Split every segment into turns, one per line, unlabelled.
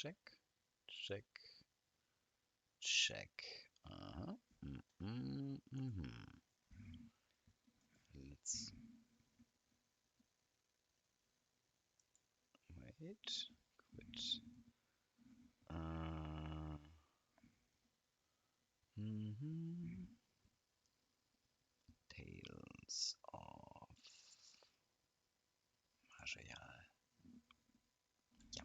check, check, check. Let's wait, quit. Tales of Majayal. Yeah.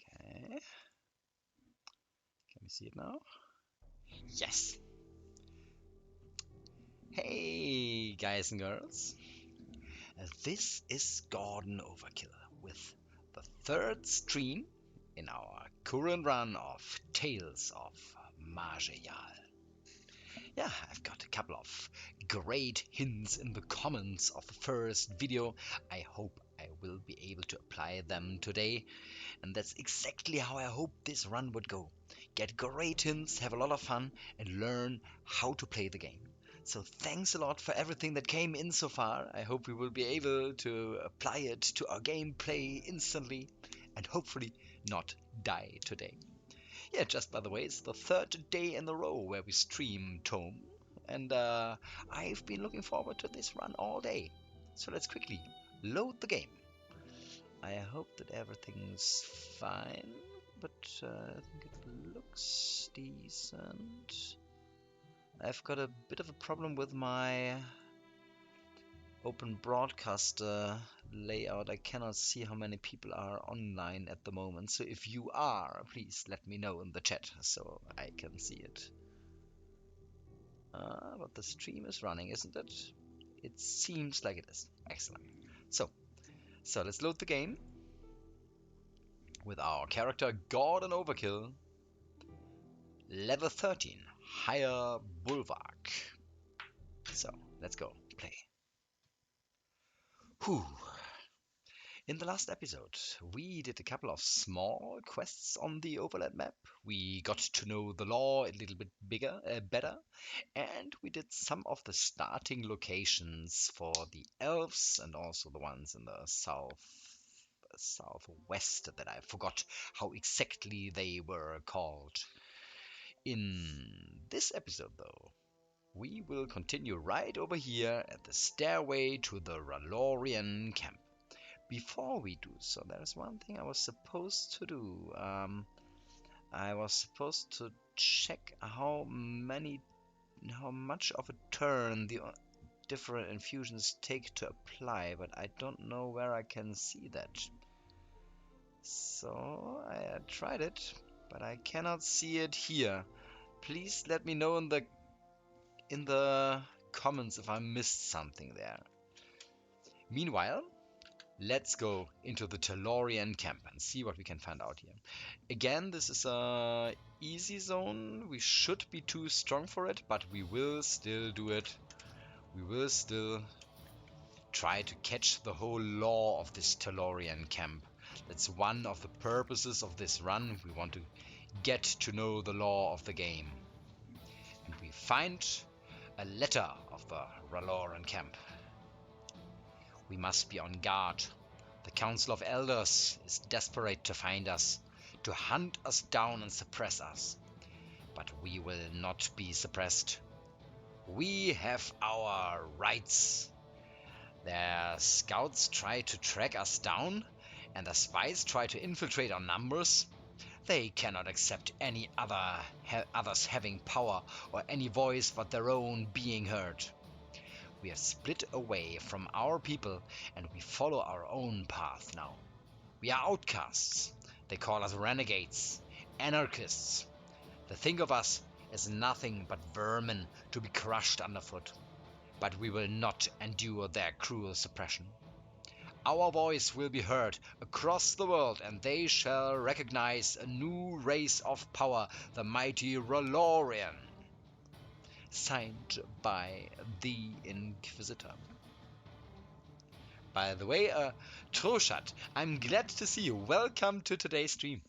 Okay. Can we see it now? Yes. Hey, guys and girls. This is Gordon Overkill with the third stream in our current run of Tales of Majayal. Yeah, I've got a couple of great hints in the comments of the first video. I hope I will be able to apply them today. And that's exactly how I hope this run would go. Get great hints, have a lot of fun, and learn how to play the game. So thanks a lot for everything that came in so far. I hope we will be able to apply it to our gameplay instantly and hopefully not die today. Yeah, just by the way, it's the third day in a row where we stream ToME, and I've been looking forward to this run all day. So let's quickly load the game. I hope that everything's fine, but I think it looks decent. I've got a bit of a problem with my open broadcaster layout. I cannot see how many people are online at the moment, so if you are, please let me know in the chat so I can see it. But the stream is running, isn't it? It seems like it is. Excellent. So let's load the game with our character Gordon Overkill, level 13, higher Bulwark. So let's go play. Whew. In the last episode, we did a couple of small quests on the overlap map. We got to know the law a little bit better, and we did some of the starting locations for the elves and also the ones in the southwest that I forgot how exactly they were called. In this episode, though, we will continue right over here at the stairway to the Ralorian camp. Before we do so, there's one thing I was supposed to do. I was supposed to check how much of a turn the different infusions take to apply, but I don't know where I can see that. So I tried it, but I cannot see it here. Please let me know in the comments if I missed something there. Meanwhile, let's go into the Telorian camp and see what we can find out here. Again, this is a easy zone. We should be too strong for it, but we will still do it. We will still try to catch the whole law of this Telorian camp. That's one of the purposes of this run. We want to get to know the law of the game. And we find a letter of the Ralorian camp. We must be on guard. The Council of Elders is desperate to find us, to hunt us down and suppress us. But we will not be suppressed. We have our rights. Their scouts try to track us down, and the spies try to infiltrate our numbers. They cannot accept any others having power or any voice but their own being heard. We have split away from our people, and we follow our own path now. We are outcasts. They call us renegades, anarchists. They think of us as nothing but vermin to be crushed underfoot. But we will not endure their cruel suppression. Our voice will be heard across the world, and they shall recognize a new race of power, the mighty Ralorian. Signed by the Inquisitor. By the way, Troshat, I'm glad to see you. Welcome to today's stream.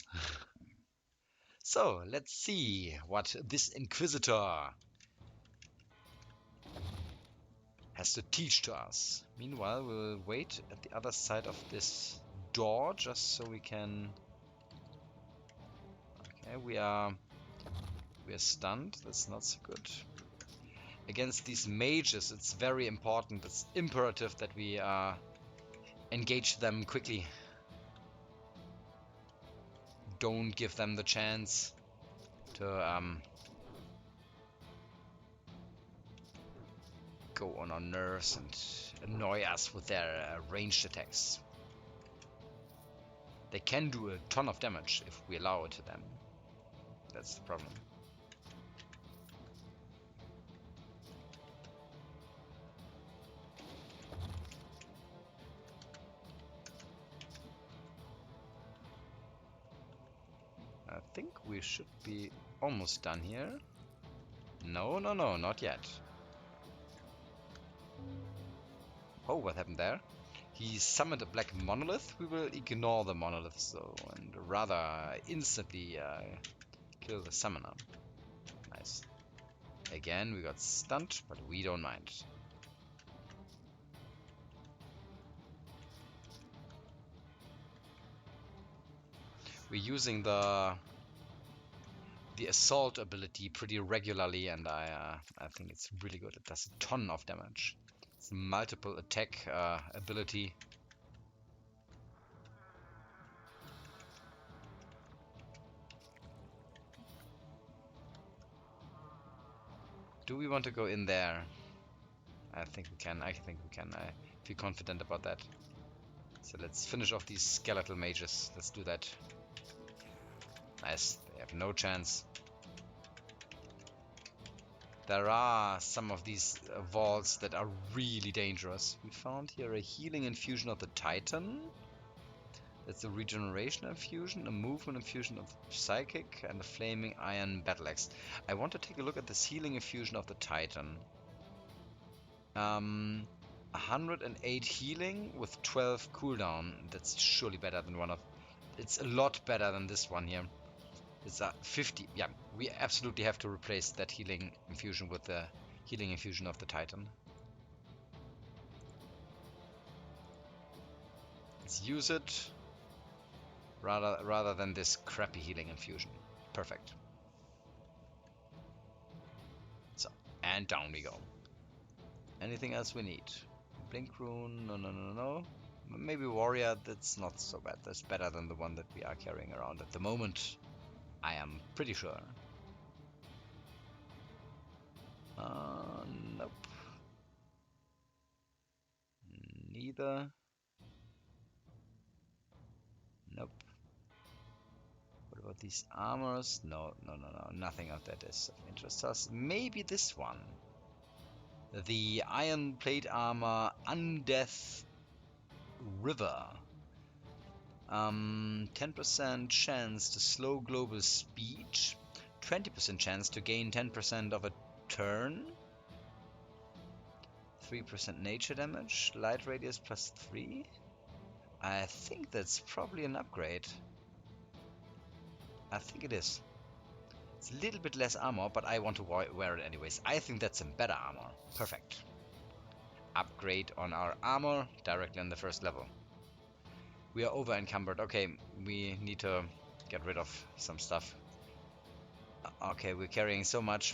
So, let's see what this Inquisitor has to teach to us. Meanwhile, we'll wait at the other side of this door just so we can... Okay, we are stunned. That's not so good. Against these mages, it's very important. It's imperative that we engage them quickly. Don't give them the chance to go on our nerves and annoy us with their ranged attacks. They can do a ton of damage if we allow it to them. That's the problem. I think we should be almost done here. No, not yet. Oh, what happened there? He summoned a black monolith. We will ignore the monolith though, and rather instantly kill the summoner. Nice. Again, we got stunned, but we don't mind. We're using the assault ability pretty regularly, and I think it's really good. It does a ton of damage. It's a multiple attack ability. Do we want to go in there? I think we can. I feel confident about that. So let's finish off these skeletal mages. Let's do that. Nice. They have no chance. There are some of these vaults that are really dangerous. We found here a healing infusion of the Titan. That's a regeneration infusion, a movement infusion of Psychic, and a flaming iron battle axe. I want to take a look at this healing infusion of the Titan. 108 healing with 12 cooldown. That's surely better than one of... It's a lot better than this one here. It's 50. Yeah, we absolutely have to replace that healing infusion with the healing infusion of the Titan. Let's use it rather than this crappy healing infusion. Perfect. So, and down we go. Anything else we need? Blink rune? No. Maybe warrior. That's not so bad. That's better than the one that we are carrying around at the moment. I am pretty sure. Nope. Neither. Nope. What about these armors? No. Nothing of that is of interest to us. Maybe this one. The iron plate armor Undeath River. 10% chance to slow global speed, 20% chance to gain 10% of a turn, 3% nature damage, light radius plus 3. I think that's probably an upgrade. I think it is. It's a little bit less armor, but I want to wear it anyways. I think that's some better armor. Perfect. Upgrade on our armor directly on the first level. We are over encumbered. Okay, we need to get rid of some stuff. Okay, we're carrying so much.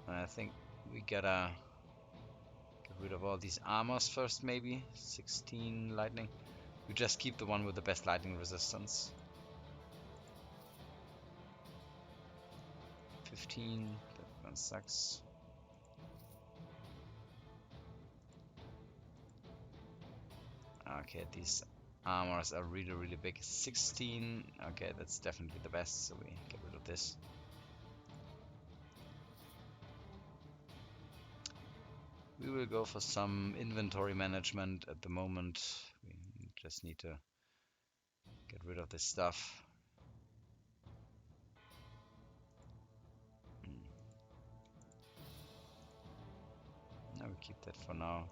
I think we gotta get rid of all these armors first, maybe. 16 lightning. We just keep the one with the best lightning resistance. 15. That one sucks. Okay, these armors are really big. 16. Okay, that's definitely the best, so we get rid of this. We will go for some inventory management at the moment. We just need to get rid of this stuff. Now we keep that for now.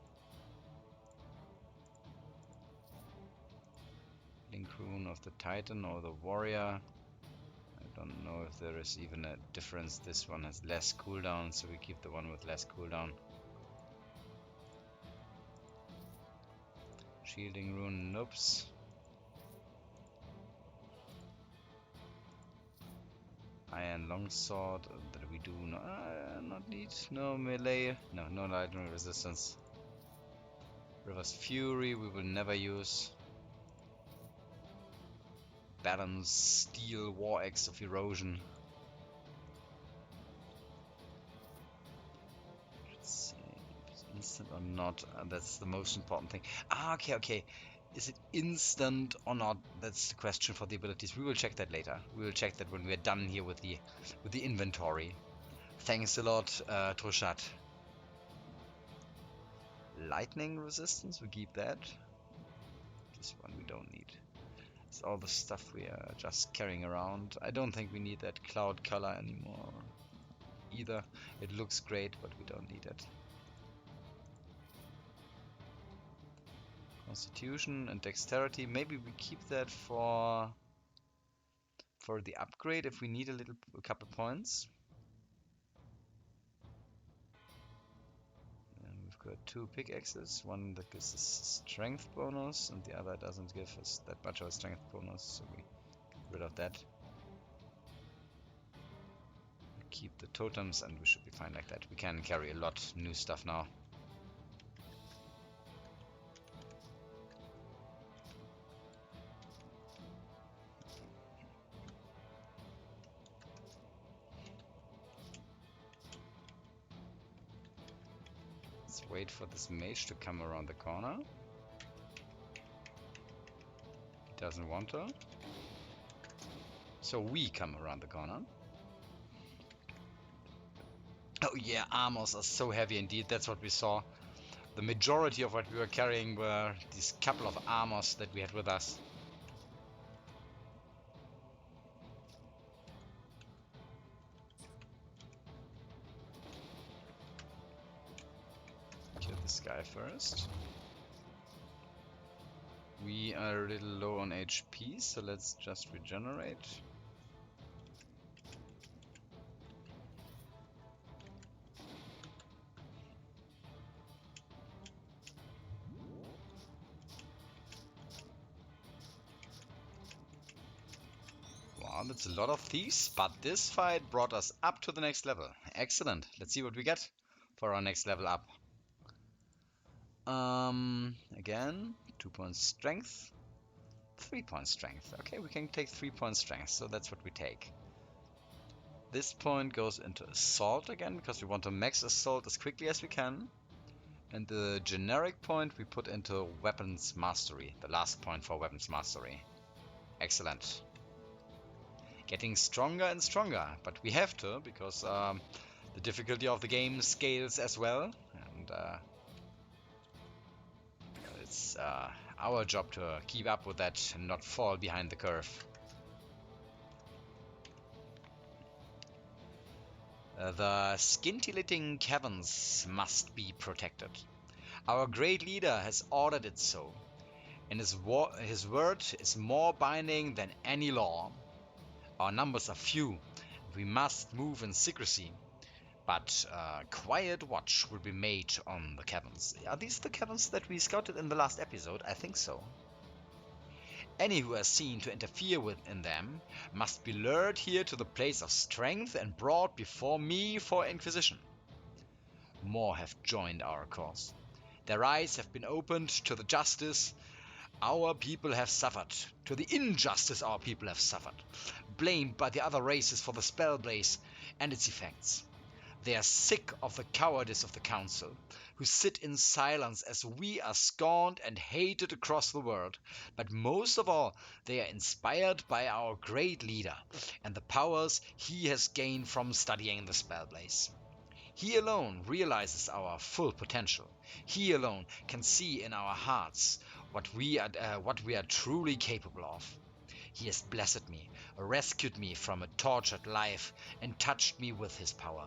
Link rune of the Titan or the warrior. I Don't know if there is even a difference. This one has less cooldown, so we keep the one with less cooldown. Shielding rune, noobs. Iron longsword that we do not need. No melee. No lightning resistance. River's Fury we will never use. Balance Steel War Axe of Erosion. Let's see if it's instant or not. That's the most important thing. Okay. Is it instant or not? That's the question for the abilities. We will check that later. We will check that when we're done here with the inventory. Thanks a lot, Troshat. Lightning resistance, we keep that. This one we don't need. It's all the stuff we are just carrying around. I don't think we need that cloud color anymore either. It looks great, but we don't need it. Constitution and dexterity. Maybe we keep that for the upgrade if we need a couple points. And we've got 2 pickaxes. One that gives us strength bonus, and the other doesn't give us that much of a strength bonus, so we get rid of that. We keep the totems, and we should be fine like that. We can carry a lot new stuff now. Let's wait for this mage to come around the corner. He doesn't want to. So we come around the corner. Oh yeah, armors are so heavy indeed. That's what we saw. The majority of what we were carrying were these couple of armors that we had with us. Kill this guy first. We are a little low on HP, so let's just regenerate. Wow, that's a lot of thieves, but this fight brought us up to the next level. Excellent. Let's see what we get for our next level up. Again, 2 points strength, 3 points strength. Okay, we can take 3 points strength, so that's what we take. This point goes into assault again, because we want to max assault as quickly as we can. And the generic point we put into weapons mastery, the last point for weapons mastery. Excellent. Getting stronger and stronger, but we have to, because the difficulty of the game scales as well. And it's our job to keep up with that and not fall behind the curve. The scintillating caverns must be protected. Our great leader has ordered it so, and his word is more binding than any law. Our numbers are few, we must move in secrecy, but quiet watch will be made on the caverns. Are these the caverns that we scouted in the last episode? I think so. Any who are seen to interfere in them must be lured here to the place of strength and brought before me for inquisition. More have joined our cause. Their eyes have been opened to the justice our people have suffered, to the injustice our people have suffered, blamed by the other races for the Spellblaze and its effects. They are sick of the cowardice of the Council, who sit in silence as we are scorned and hated across the world. But most of all, they are inspired by our great leader and the powers he has gained from studying the Spellblaze. He alone realizes our full potential. He alone can see in our hearts what we are truly capable of. He has blessed me, rescued me from a tortured life, and touched me with his power.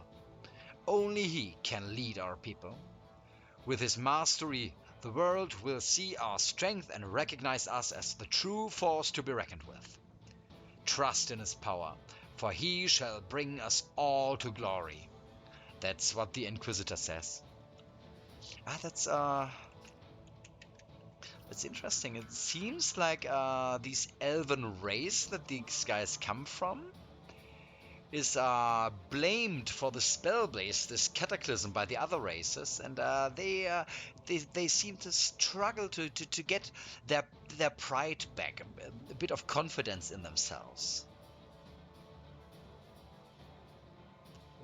Only he can lead our people. With his mastery, the world will see our strength and recognize us as the true force to be reckoned with. Trust in his power, for he shall bring us all to glory. That's what the Inquisitor says. That's interesting. It seems like these elven race that these guys come from is blamed for the Spellblaze, this cataclysm, by the other races, and they seem to struggle to get their pride back, a bit of confidence in themselves.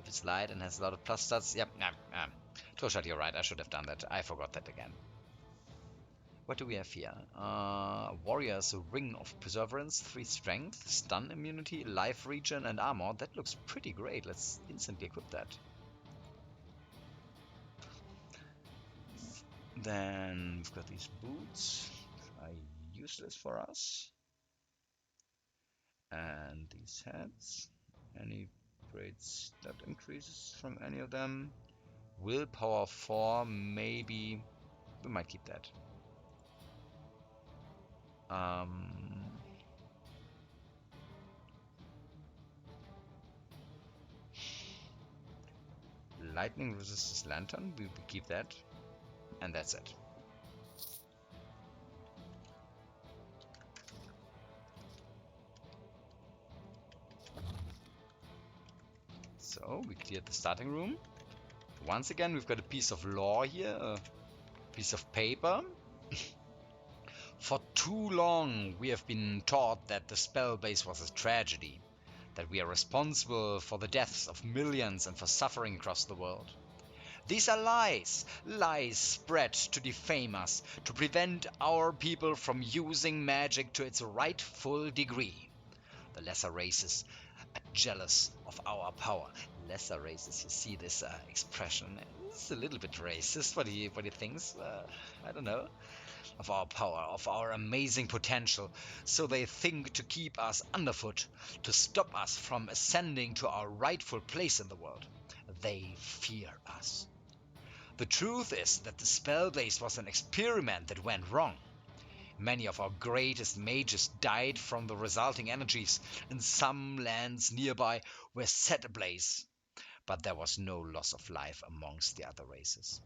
If it's light and has a lot of plus stats, yep, Toshad, you're right, I should have done that. I forgot that again. What do we have here? Warriors, a Ring of Perseverance, 3 strength, stun immunity, life regen, and armor. That looks pretty great. Let's instantly equip that. Then we've got these boots, which are useless for us. And these hats. Any great stat increases from any of them? Willpower 4, maybe. We might keep that. Lightning resistance lantern, we keep that, and that's it. So we cleared the starting room. Once again, we've got a piece of lore here, a piece of paper. For too long, we have been taught that the Spellblaze was a tragedy, that we are responsible for the deaths of millions and for suffering across the world. These are lies, lies spread to defame us, to prevent our people from using magic to its rightful degree. The lesser races are jealous of our power. Lesser races, you see this expression. It's a little bit racist, what he thinks. I don't know. Of our power, of our amazing potential, so they think to keep us underfoot, to stop us from ascending to our rightful place in the world. They fear us. The truth is that the Spellblaze was an experiment that went wrong. Many of our greatest mages died from the resulting energies, and some lands nearby were set ablaze. But there was no loss of life amongst the other races.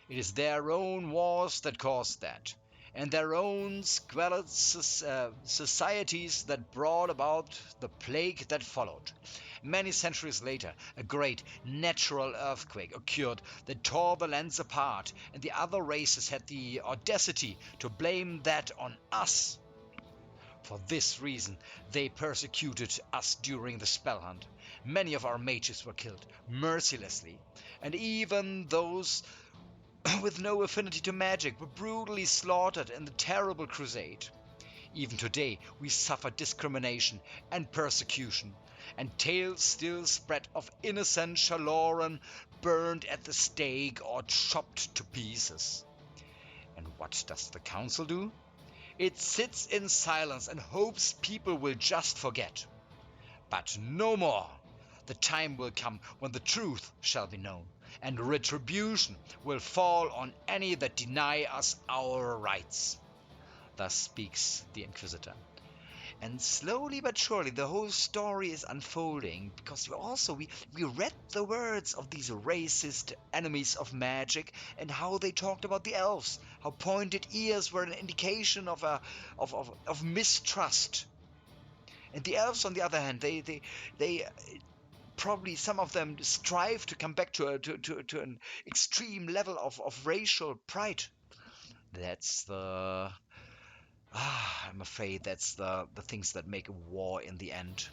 It is their own wars that caused that, and their own squalid societies that brought about the plague that followed. Many centuries later, a great natural earthquake occurred that tore the lands apart, and the other races had the audacity to blame that on us. For this reason, they persecuted us during the spell hunt. Many of our mages were killed mercilessly, and even those with no affinity to magic were brutally slaughtered in the terrible crusade. Even today we suffer discrimination and persecution, and tales still spread of innocent Shaloran burned at the stake or chopped to pieces. And what does the council do? It sits in silence and hopes people will just forget. But no more. The time will come when the truth shall be known, and retribution will fall on any that deny us our rights. Thus speaks the Inquisitor. And slowly but surely the whole story is unfolding, because we read the words of these racist enemies of magic and how they talked about the elves, how pointed ears were an indication of mistrust. And the elves, on the other hand, they probably some of them strive to come back to an extreme level of racial pride. That's the I'm afraid that's the things that make a war in the end.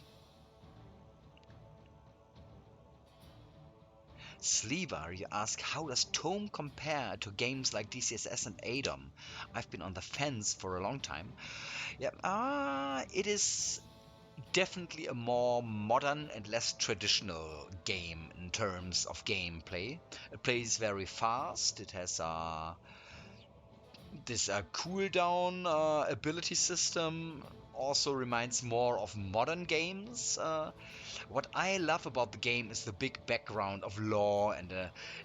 Sleever, you ask, how does ToME compare to games like DCSS and ADOM? I've been on the fence for a long time. Yeah, it is definitely a more modern and less traditional game in terms of gameplay. It plays very fast. It has this cooldown ability system. Also reminds more of modern games. What I love about the game is the big background of lore and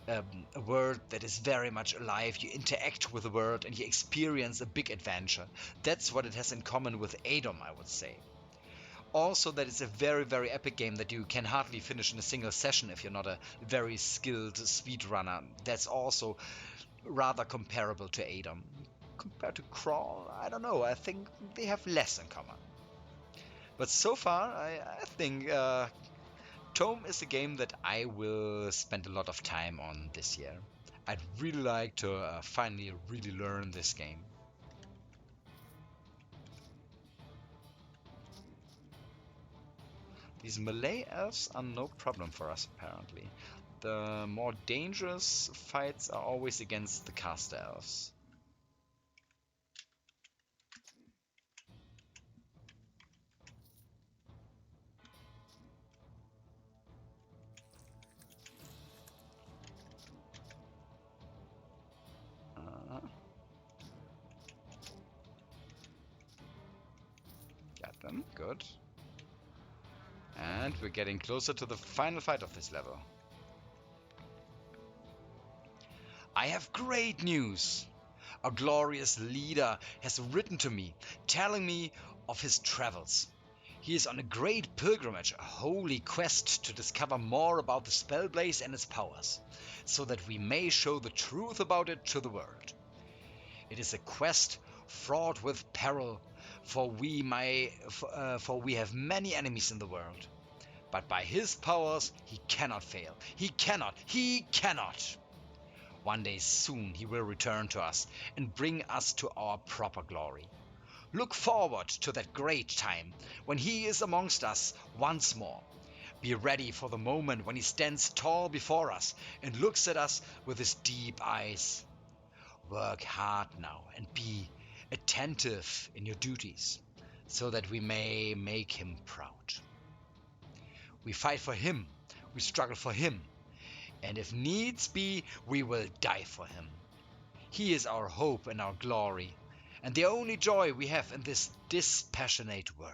a world that is very much alive. You interact with the world and you experience a big adventure. That's what it has in common with ADOM, I would say. Also, that it's a very, very epic game that you can hardly finish in a single session if you're not a very skilled speedrunner. That's also rather comparable to Adam. Compared to Crawl, I don't know. I think they have less in common. But so far, I think ToME is a game that I will spend a lot of time on this year. I'd really like to finally really learn this game. These Malay elves are no problem for us, apparently. The more dangerous fights are always against the caster elves. Got them, good. And we're getting closer to the final fight of this level. I have great news! A glorious leader has written to me, telling me of his travels. He is on a great pilgrimage, a holy quest to discover more about the Spellblaze and its powers, so that we may show the truth about it to the world. It is a quest fraught with peril, for we have many enemies in the world. But by his powers he cannot fail. He cannot! One day soon he will return to us and bring us to our proper glory. Look forward to that great time when he is amongst us once more. Be ready for the moment when he stands tall before us and looks at us with his deep eyes. Work hard now and be attentive in your duties, so that we may make him proud. We fight for him, we struggle for him, and if needs be, we will die for him. He is our hope and our glory, and the only joy we have in this dispassionate world.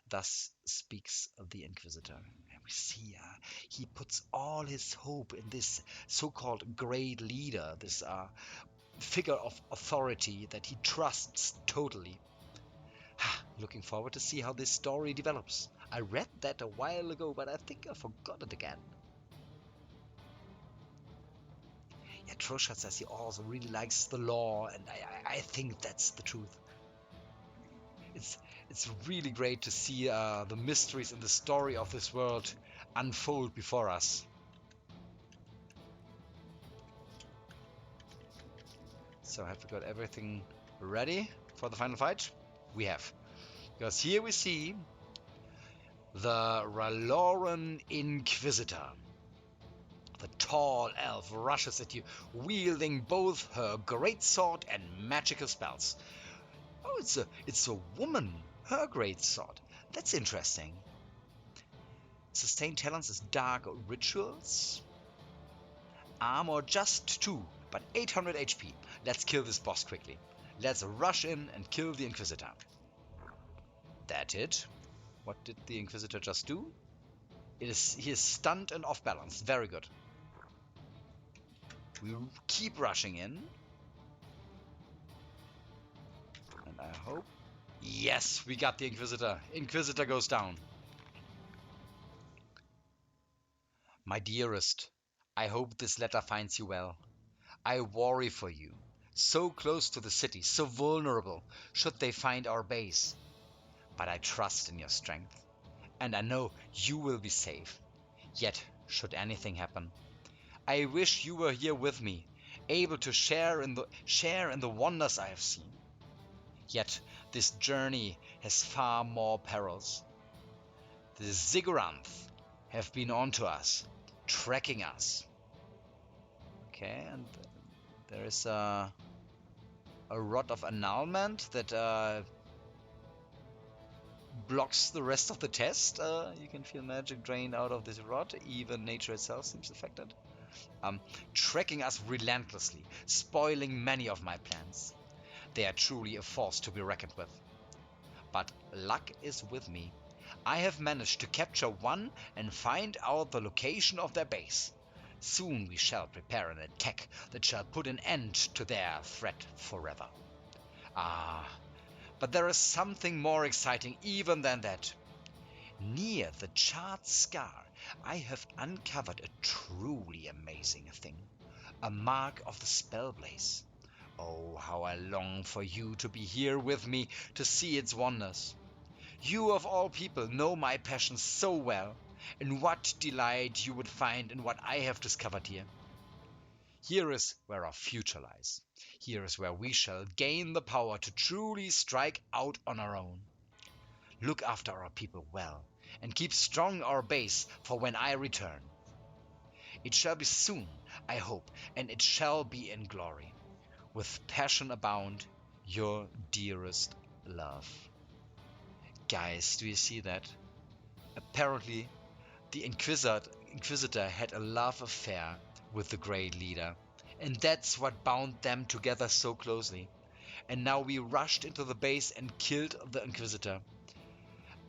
Thus speaks the Inquisitor. And we see he puts all his hope in this so-called great leader, this figure of authority that he trusts totally. Looking forward to see how this story develops. I read that a while ago, but I think I forgot it again. Yeah, Troshat says he also really likes the lore, and I think that's the truth. It's really great to see the mysteries and the story of this world unfold before us. So have we got everything ready for the final fight? We have. Because here we see the Raloran Inquisitor. The tall elf rushes at you, wielding both her greatsword and magical spells. Oh, it's a woman, her greatsword. That's interesting. Sustained talents is dark rituals. Armor just 2, but 800 HP. Let's kill this boss quickly. Let's rush in and kill the Inquisitor. That it. What did the Inquisitor just do? He is stunned and off balance. Very good. We keep rushing in. And I hope... Yes, we got the Inquisitor. Inquisitor goes down. My dearest, I hope this letter finds you well. I worry for you. So close to the city, so vulnerable, should they find our base. But I trust in your strength, and I know you will be safe. Yet, should anything happen, I wish you were here with me, able to share in the wonders I have seen. Yet, this journey has far more perils. The Zigguranth have been onto us, tracking us. Okay, and there is a rod of annulment that blocks the rest of the test. You can feel magic drained out of this rod. Even nature itself seems affected. Tracking us relentlessly, spoiling many of my plans. They are truly a force to be reckoned with. But luck is with me. I have managed to capture one and find out the location of their base. Soon we shall prepare an attack that shall put an end to their threat forever. But there is something more exciting even than that. Near the charred scar, I have uncovered a truly amazing thing. A mark of the Spellblaze. Oh, how I long for you to be here with me to see its wonders. You of all people know my passion so well, and what delight you would find in what I have discovered here. Here is where our future lies. Here is where we shall gain the power to truly strike out on our own. Look after our people well, and keep strong our base for when I return. It shall be soon, I hope, and it shall be in glory. With passion abound, your dearest love. Guys, do you see that? Apparently, the Inquisitor had a love affair with the Great Leader, and that's what bound them together so closely. And now we rushed into the base and killed the Inquisitor.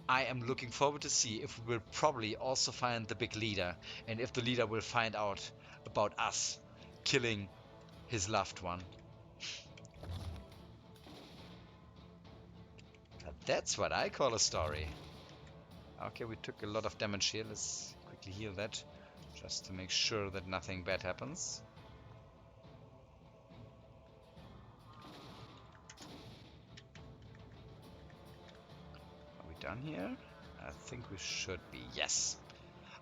I am looking forward to see if we will probably also find the big leader, and if the leader will find out about us killing his loved one. But that's what I call a story. Okay, we took a lot of damage here. Let's quickly heal that, just to make sure that nothing bad happens. Are we done here? I think we should be. Yes.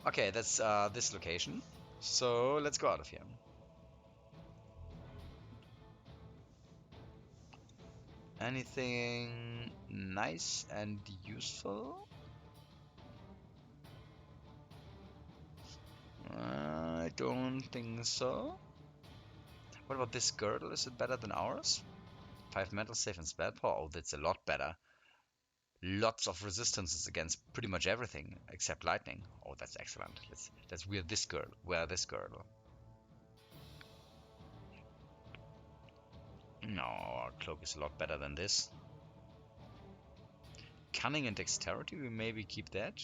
Okay, that's this location. So let's go out of here. Anything nice and useful? I don't think so. What about this girdle? Is it better than ours? 5 mental save and spell power. Oh, that's a lot better. Lots of resistances against pretty much everything except lightning. Oh, that's excellent. Let's wear this girdle. No, our cloak is a lot better than this. Cunning and dexterity, we maybe keep that.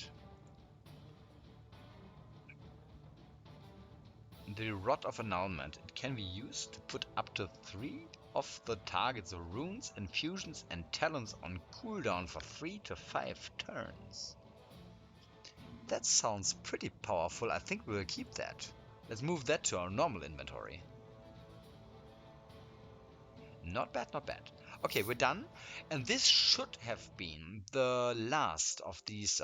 The Rod of Annulment. It can be used to put up to 3 of the target's runes, infusions, and talents on cooldown for 3 to 5 turns. That sounds pretty powerful. I think we'll keep that. Let's move that to our normal inventory. Not bad, not bad. Okay, we're done. And this should have been the last of these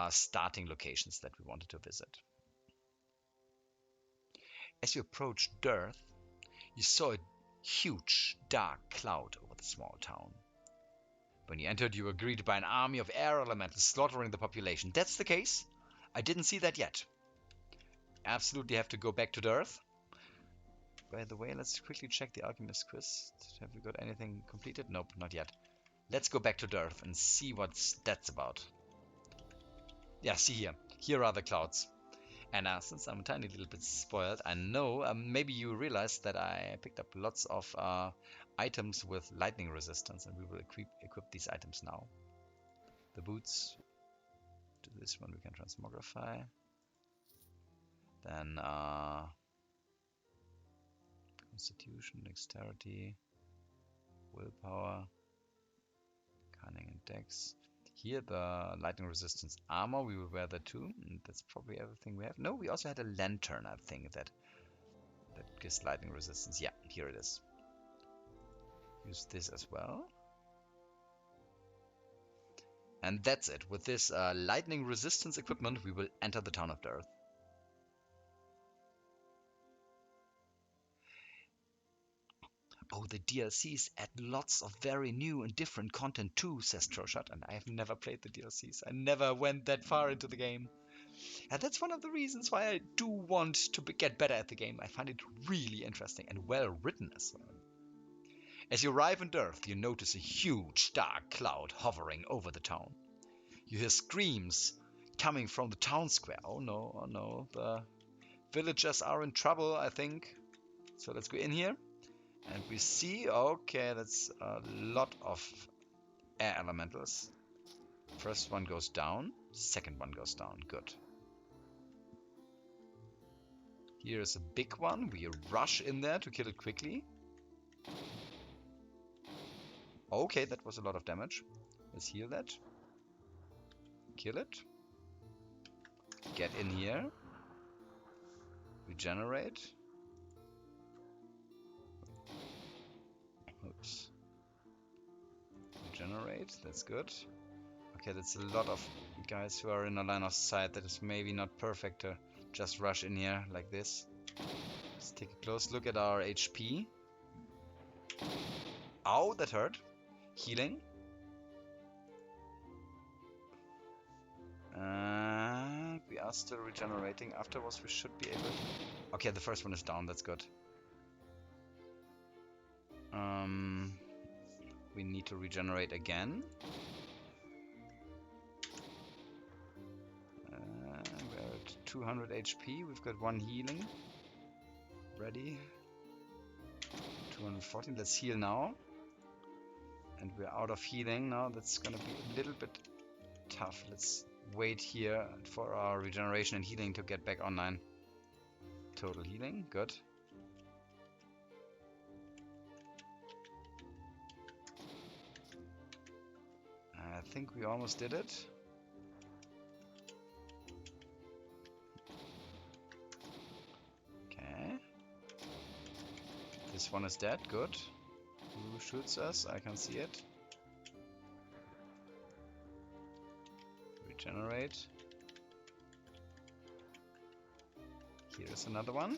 starting locations that we wanted to visit. As you approached Dearth, you saw a huge, dark cloud over the small town. When you entered, you were greeted by an army of air elementals slaughtering the population. That's the case. I didn't see that yet. Absolutely have to go back to Dearth. By the way, let's quickly check the Alchemist Quiz. Have we got anything completed? Nope, not yet. Let's go back to Dearth and see what that's about. Yeah, see here. Here are the clouds. And since I'm a tiny little bit spoiled, I know maybe you realized that I picked up lots of items with lightning resistance, and we will equip these items now. The boots. To this one we can transmogrify. Then Constitution, Dexterity, Willpower, Cunning and Dex. Here the lightning resistance armor, we will wear that too. And that's probably everything we have. No, we also had a lantern, I think, that gives lightning resistance. Yeah, here it is. Use this as well. And that's it. With this lightning resistance equipment, we will enter the town of Dearth. Oh, the DLCs add lots of very new and different content too, says Troshat, and I have never played the DLCs. I never went that far into the game. And that's one of the reasons why I do want to get better at the game. I find it really interesting and well written as well. As you arrive in Dearth, you notice a huge dark cloud hovering over the town. You hear screams coming from the town square. Oh no, the villagers are in trouble, I think. So let's go in here. And we see, okay, that's a lot of air elementals. First one goes down, second one goes down, good. Here's a big one, we rush in there to kill it quickly. Okay, that was a lot of damage. Let's heal that. Kill it. Get in here. Regenerate. Oops. Regenerate, that's good. Okay, that's a lot of guys who are in a line of sight. That is maybe not perfect to just rush in here like this. Let's take a close look at our HP. Ow, that hurt. Healing. We are still regenerating. Afterwards we should be able... Okay, the first one is down, that's good. We need to regenerate again. We're at 200 HP, we've got 1 healing. Ready. 214, let's heal now. And we're out of healing now, that's gonna be a little bit tough. Let's wait here for our regeneration and healing to get back online. Total healing, good. I think we almost did it. Okay. This one is dead, good. Who shoots us? I can see it. Regenerate. Here's another one.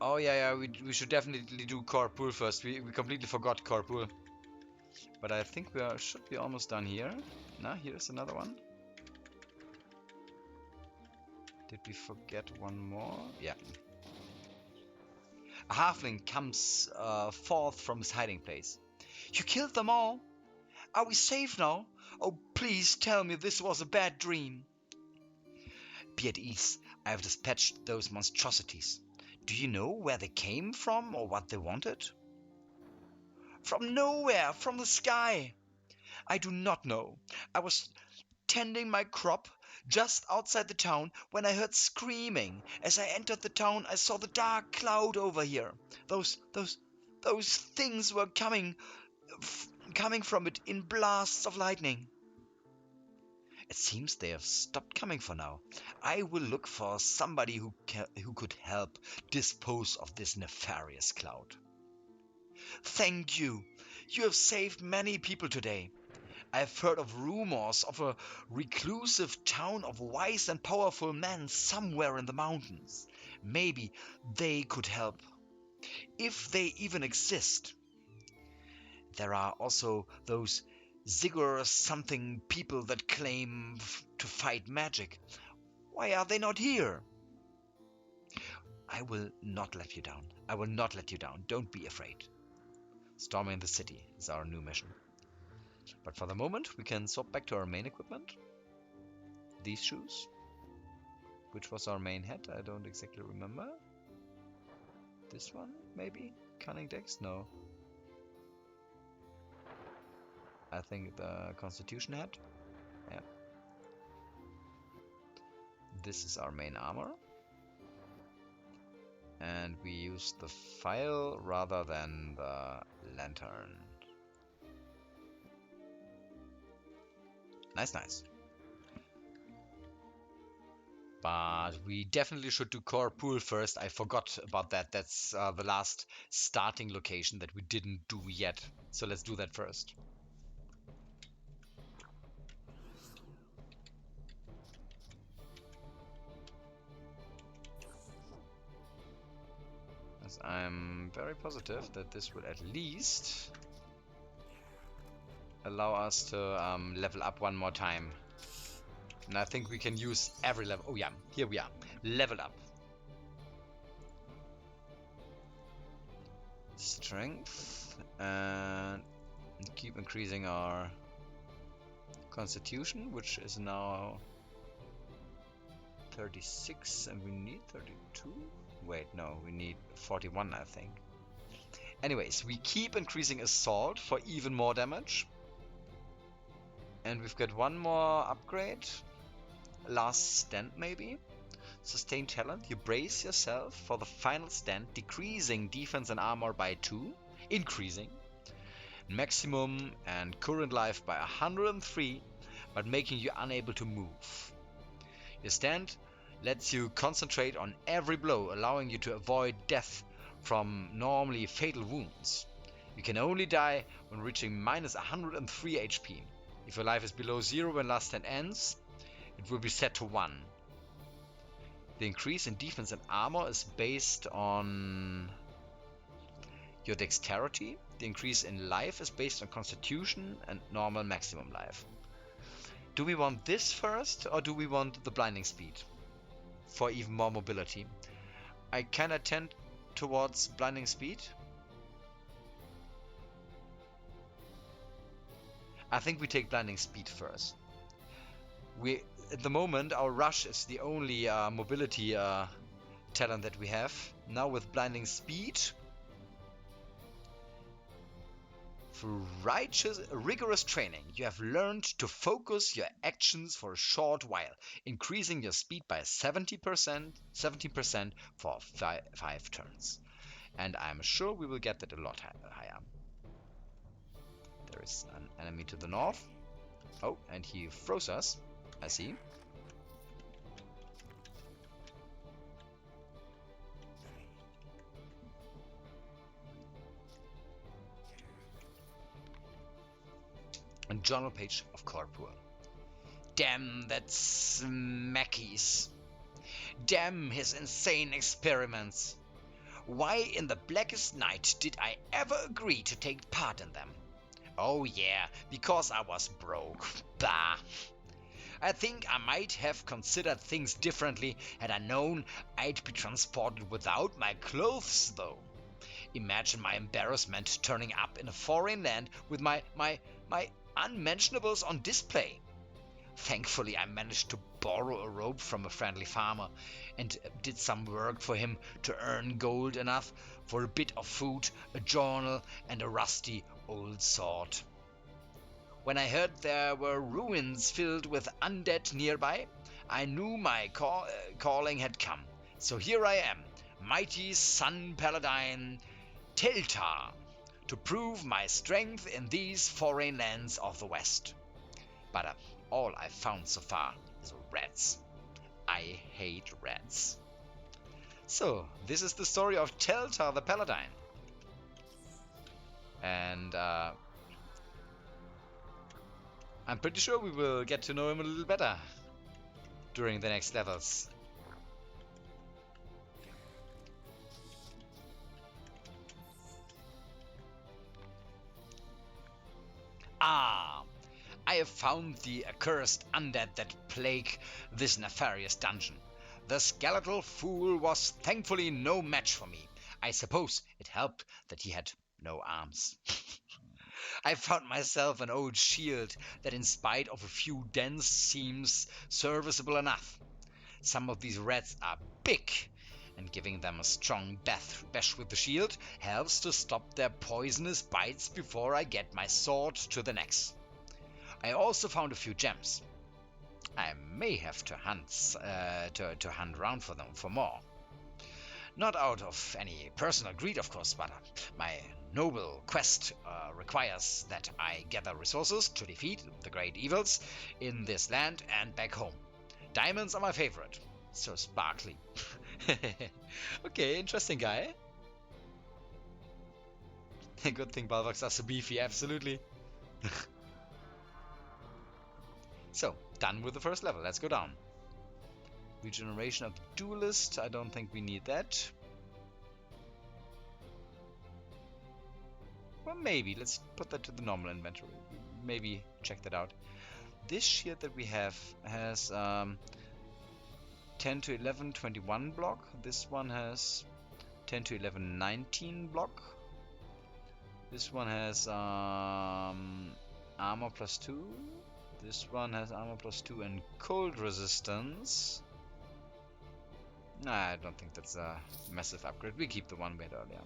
Oh yeah, we should definitely do Corpool first. We completely forgot Corpool. But I think should be almost done here. Nah, here's another one. Did we forget one more? Yeah. A halfling comes forth from his hiding place. You killed them all? Are we safe now? Oh, please tell me this was a bad dream. Be at ease. I have dispatched those monstrosities. Do you know where they came from or what they wanted? From nowhere, from the sky. I do not know. I was tending my crop just outside the town when I heard screaming. As I entered the town, I saw the dark cloud over here. Those things were coming from it in blasts of lightning. It seems they have stopped coming for now. I will look for somebody who could help dispose of this nefarious cloud. Thank you. You have saved many people today. I have heard of rumors of a reclusive town of wise and powerful men somewhere in the mountains. Maybe they could help, if they even exist. There are also those Ziggurar something people that claim to fight magic. Why are they not here? I will not let you down. I will not let you down. Don't be afraid. Storming the city is our new mission. But for the moment, we can swap back to our main equipment. These shoes. Which was our main hat? I don't exactly remember. This one, maybe? Cunning Dex? No. I think the Constitution hat. Yeah. This is our main armor. And we use the file rather than the lantern. Nice, nice. But we definitely should do Corpool first. I forgot about that. That's the last starting location that we didn't do yet. So let's do that first. As I'm very positive that this will at least allow us to level up one more time. And I think we can use every level. Oh yeah, here we are. Level up. Strength. And keep increasing our Constitution, which is now 36 and we need 32? Wait, no, we need 41 I think. Anyways, we keep increasing Assault for even more damage. And we've got one more upgrade. Last Stand maybe. Sustain Talent. You brace yourself for the final stand, decreasing defense and armor by 2. Increasing. maximum and current life by 103, but making you unable to move. Your stand lets you concentrate on every blow, allowing you to avoid death from normally fatal wounds. You can only die when reaching minus 103 HP. If your life is below 0 when last stand ends, it will be set to 1. The increase in defense and armor is based on your dexterity. The increase in life is based on constitution and normal maximum life. Do we want this first, or do we want the blinding speed for even more mobility? I kinda tend towards blinding speed. I think we take blinding speed first. At the moment, our rush is the only mobility talent that we have. Now with blinding speed, through rigorous training, you have learned to focus your actions for a short while, increasing your speed by 17% for 5 turns. And I'm sure we will get that a lot higher. There is an enemy to the north. Oh, and he froze us. I see. And journal page of Corpur. Damn that Smakies. Damn his insane experiments. Why in the blackest night did I ever agree to take part in them? Oh yeah, because I was broke. Bah. I think I might have considered things differently had I known I'd be transported without my clothes, though. Imagine my embarrassment turning up in a foreign land with my unmentionables on display. Thankfully, I managed to borrow a rope from a friendly farmer and did some work for him to earn gold enough for a bit of food, a journal, and a rusty old sword. When I heard there were ruins filled with undead nearby, I knew my calling had come. So here I am, mighty Sun Paladin Teltar, to prove my strength in these foreign lands of the West. But all I've found so far is rats. I hate rats. So, this is the story of Teltar the Paladin. And I'm pretty sure we will get to know him a little better during the next levels. I have found the accursed undead that plague this nefarious dungeon. The skeletal fool was thankfully no match for me. I suppose it helped that he had no arms. I found myself an old shield that, in spite of a few dents, seems serviceable enough. Some of these rats are big, and giving them a strong bash with the shield helps to stop their poisonous bites before I get my sword to the necks. I also found a few gems. I may have to hunt around for them for more. Not out of any personal greed, of course, but my noble quest requires that I gather resources to defeat the great evils in this land and back home. Diamonds are my favorite. So sparkly. Okay, interesting guy. Good thing Bulwarks are so beefy, absolutely. So, done with the first level. Let's go down. Regeneration of the Duelist. I don't think we need that. Well, maybe. Let's put that to the normal inventory. Maybe check that out. This shield that we have has 10 to 11, 21 block. This one has 10 to 11, 19 block. This one has armor plus 2. This one has armor plus 2 and cold resistance. Nah, I don't think that's a massive upgrade. We keep the one we had earlier.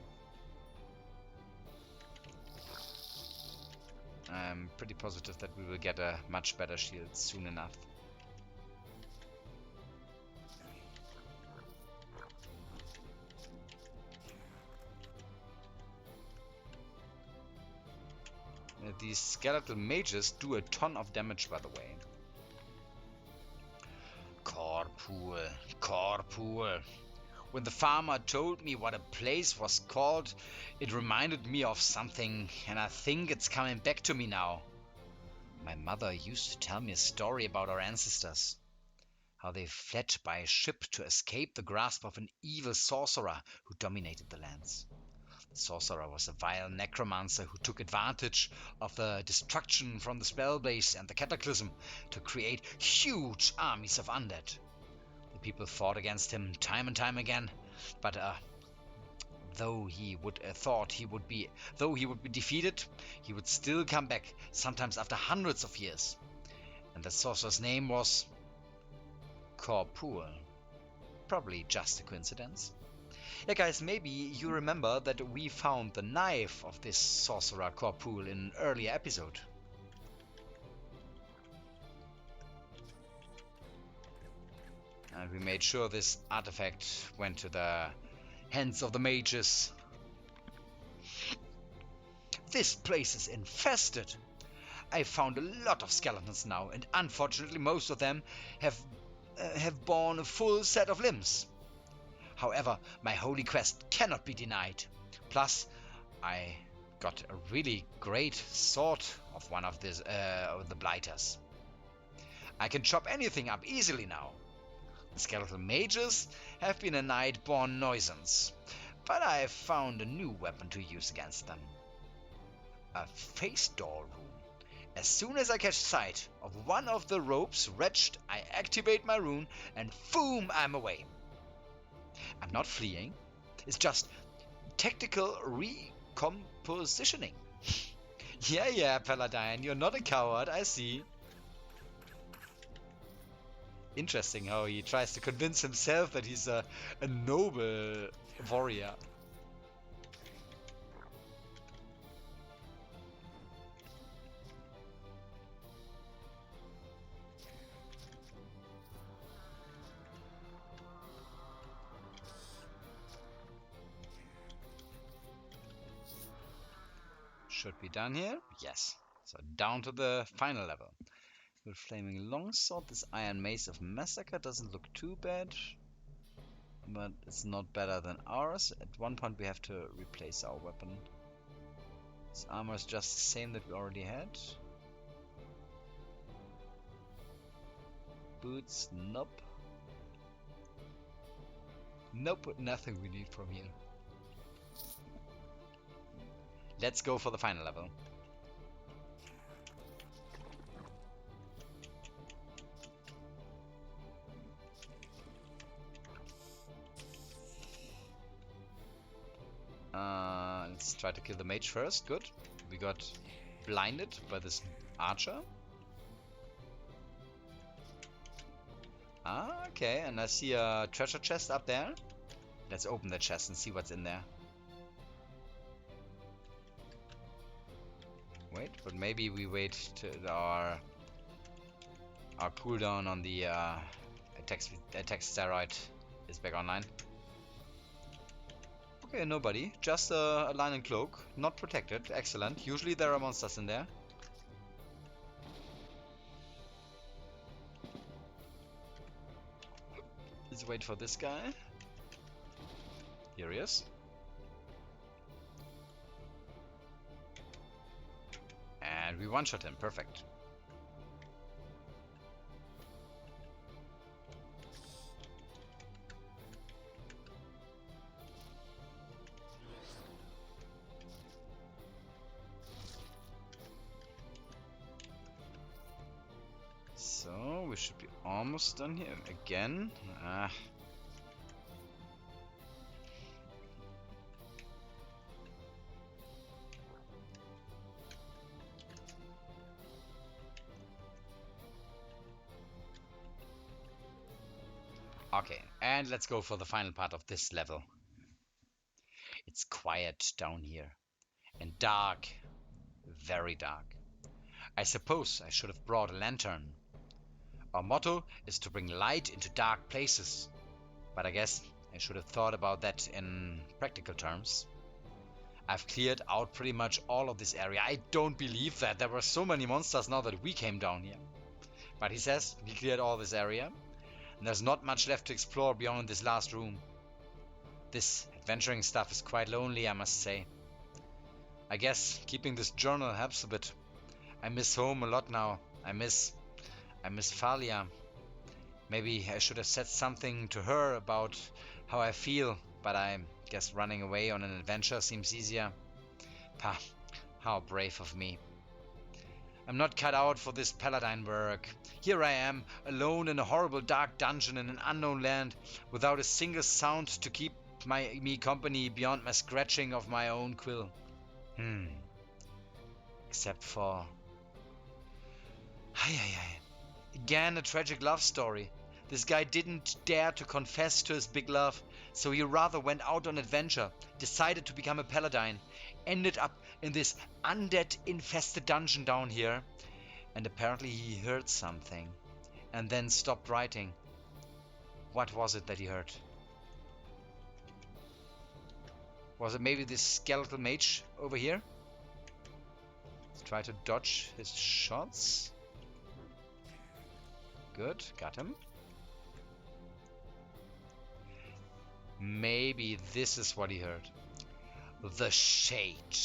I'm pretty positive that we will get a much better shield soon enough. These skeletal mages do a ton of damage, by the way. Corpool. When the farmer told me what a place was called, it reminded me of something, and I think it's coming back to me now. My mother used to tell me a story about our ancestors. How they fled by ship to escape the grasp of an evil sorcerer who dominated the lands. The sorcerer was a vile necromancer who took advantage of the destruction from the Spellblaze and the Cataclysm to create huge armies of undead. The people fought against him time and time again, but though he would be defeated, he would still come back, sometimes after hundreds of years. And the sorcerer's name was Corpool. Probably just a coincidence. Yeah, guys, maybe you remember that we found the knife of this sorcerer Corpool in an earlier episode. And we made sure this artifact went to the hands of the mages. This place is infested. I found a lot of skeletons now, and unfortunately most of them have borne a full set of limbs. However, my holy quest cannot be denied. Plus, I got a really great sword of one of the blighters. I can chop anything up easily now. The skeletal mages have been a night-born nuisance, but I have found a new weapon to use against them. A face door rune. As soon as I catch sight of one of the ropes wretched, I activate my rune and boom, I'm away. I'm not fleeing, it's just tactical recompositioning. Yeah, Paladin, you're not a coward, I see. Interesting how he tries to convince himself that he's a noble warrior. Should be done here? Yes. So down to the final level. With flaming longsword, this iron mace of massacre doesn't look too bad, but it's not better than ours. At one point we have to replace our weapon. This armor is just the same that we already had. Boots, nope. Nope, nothing we need from here. Let's go for the final level. Let's try to kill the mage first. Good. We got blinded by this archer. Okay, and I see a treasure chest up there. Let's open the chest and see what's in there. Wait, but maybe we wait till our cooldown on the attack steroid is back online. Okay, nobody. Just a line and cloak. Not protected. Excellent. Usually there are monsters in there. Let's wait for this guy. Here he is. And we one-shot him. Perfect. So, we should be almost done here. Again. Okay, and let's go for the final part of this level. It's quiet down here. And dark. Very dark. I suppose I should have brought a lantern. Our motto is to bring light into dark places. But I guess I should have thought about that in practical terms. I've cleared out pretty much all of this area. I don't believe that. There were so many monsters now that we came down here. But he says he cleared all this area. And there's not much left to explore beyond this last room. This adventuring stuff is quite lonely, I must say. I guess keeping this journal helps a bit. I miss home a lot now. I miss Thalia. Maybe I should have said something to her about how I feel, but I guess running away on an adventure seems easier. Pah, how brave of me. I'm not cut out for this paladin work. Here I am, alone in a horrible dark dungeon in an unknown land, without a single sound to keep me company beyond my scratching of my own quill. Except for... Again, a tragic love story. This guy didn't dare to confess to his big love, so he rather went out on adventure, decided to become a paladin, ended up in this undead-infested dungeon down here, and apparently he heard something, and then stopped writing. What was it that he heard? Was it maybe this skeletal mage over here? Let's try to dodge his shots. Good, got him. Maybe this is what he heard. The Shade.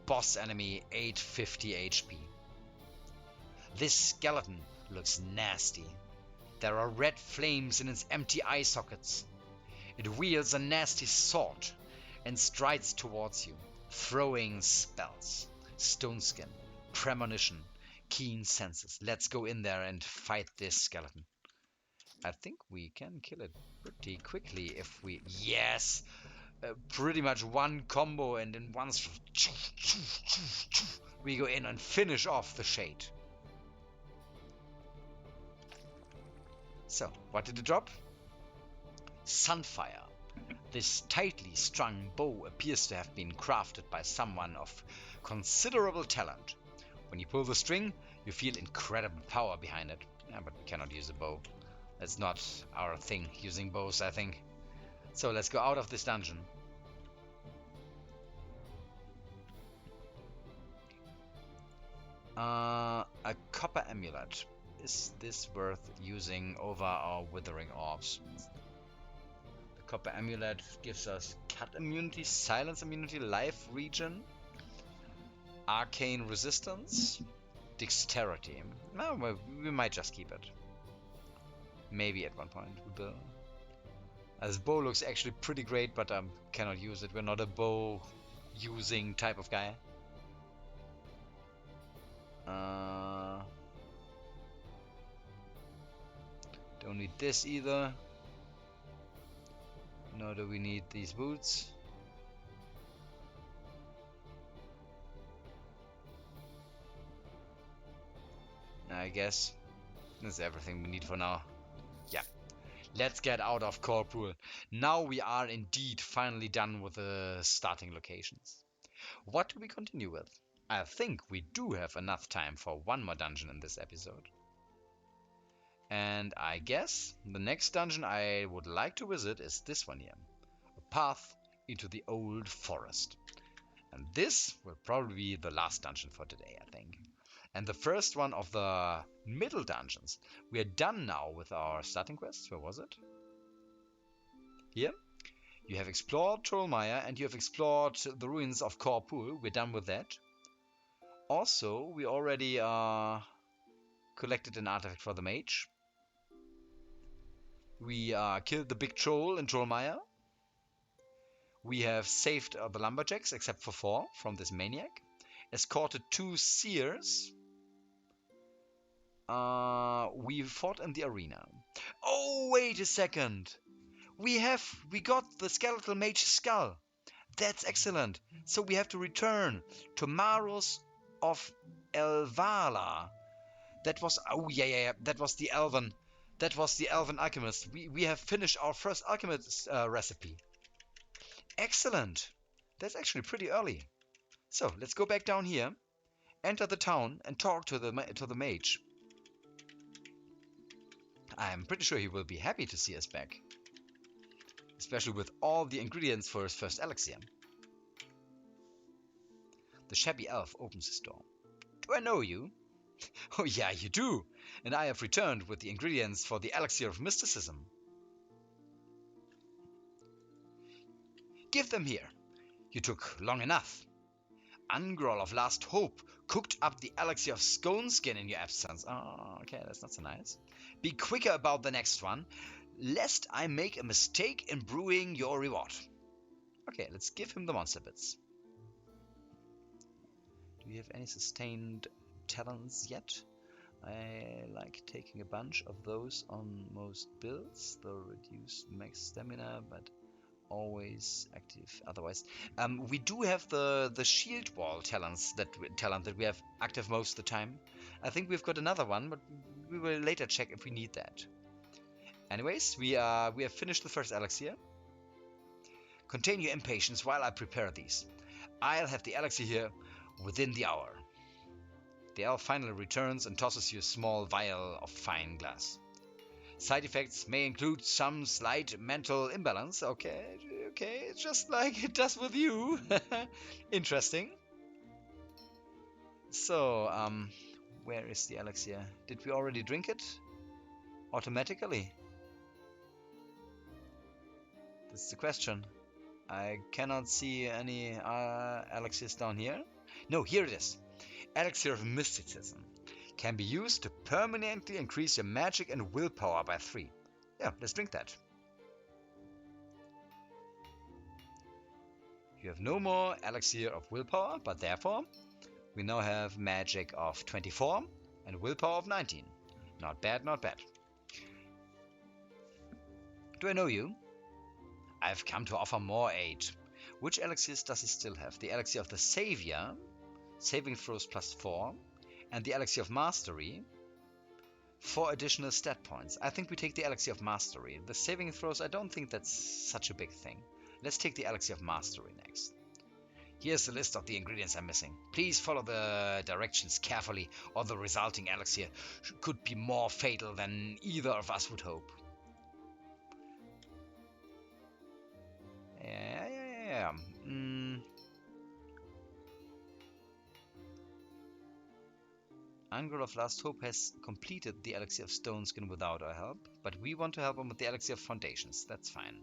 Boss enemy, 850 HP. This skeleton looks nasty. There are red flames in its empty eye sockets. It wields a nasty sword and strides towards you, throwing spells. Stone skin, premonition, keen senses. Let's go in there and fight this skeleton. I think we can kill it pretty quickly if we... Yes! Pretty much one combo, and in once we go in and finish off the Shade. So, what did it drop? Sunfire. This tightly strung bow appears to have been crafted by someone of considerable talent. When you pull the string, you feel incredible power behind it. Yeah, but we cannot use a bow. That's not our thing, using bows, I think. So let's go out of this dungeon. A copper amulet. Is this worth using over our withering orbs? The copper amulet gives us cut immunity, silence immunity, life regen, arcane resistance, dexterity. No, we might just keep it. Maybe at one point we will. This bow looks actually pretty great, but cannot use it. We're not a bow using type of guy. Don't need this either. Nor do we need these boots. I guess that's everything we need for now. Yeah. Let's get out of Corpool. Now we are indeed finally done with the starting locations. What do we continue with? I think we do have enough time for one more dungeon in this episode. And I guess the next dungeon I would like to visit is this one here. A path into the old forest. And this will probably be the last dungeon for today, I think. And the first one of the middle dungeons. We are done now with our starting quest. Where was it? Here. You have explored Trollmire and you have explored the ruins of Corpool. We're done with that. Also, we already collected an artifact for the mage. We killed the big troll in Trollmire. We have saved the lumberjacks, except for 4 from this maniac. Escorted 2 seers. We fought in the arena. Oh, wait a second. We got the skeletal mage's skull. That's excellent. So we have to return to Maros of Elvala. That was... Oh, yeah. That was the elven alchemist. We have finished our first alchemist recipe. Excellent. That's actually pretty early. So, let's go back down here, enter the town, and talk to the mage. I'm pretty sure he will be happy to see us back. Especially with all the ingredients for his first elixir. The shabby elf opens his door. Do I know you? Oh yeah, you do. And I have returned with the ingredients for the Elixir of Mysticism. Give them here. You took long enough. Ungroll of Last Hope cooked up the elixir of Skin in your absence. Oh, okay, that's not so nice. Be quicker about the next one, lest I make a mistake in brewing your reward. Okay, let's give him the monster bits. Do we have any sustained talents yet? I like taking a bunch of those on most builds. They'll reduce max stamina, but always active otherwise. We do have the shield wall talent that we have active most of the time. I think we've got another one, but we will later check if we need that. Anyways, we have finished the first elixir. Contain your impatience while I prepare these. I'll have the elixir here within the hour. The elf finally returns and tosses you a small vial of fine glass. Side effects may include some slight mental imbalance. Okay, just like it does with you. Interesting. So, where is the elixir? Did we already drink it? Automatically? That's the question. I cannot see any elixirs down here. No, here it is. Elixir of Mysticism. Can be used to permanently increase your magic and willpower by 3. Yeah, let's drink that. You have no more elixir of willpower, but therefore we now have magic of 24 and willpower of 19. Not bad, not bad. Do I know you? I've come to offer more aid. Which elixirs does he still have? The elixir of the Savior, saving throws +4, and the Elixir of Mastery, 4 additional stat points. I think we take the Elixir of Mastery. The saving throws, I don't think that's such a big thing. Let's take the Elixir of Mastery next. Here's the list of the ingredients I'm missing. Please follow the directions carefully, or the resulting elixir could be more fatal than either of us would hope. Yeah. Ungroll of Last Hope has completed the Elixir of Skin without our help, but we want to help him with the Elixir of Foundations. That's fine.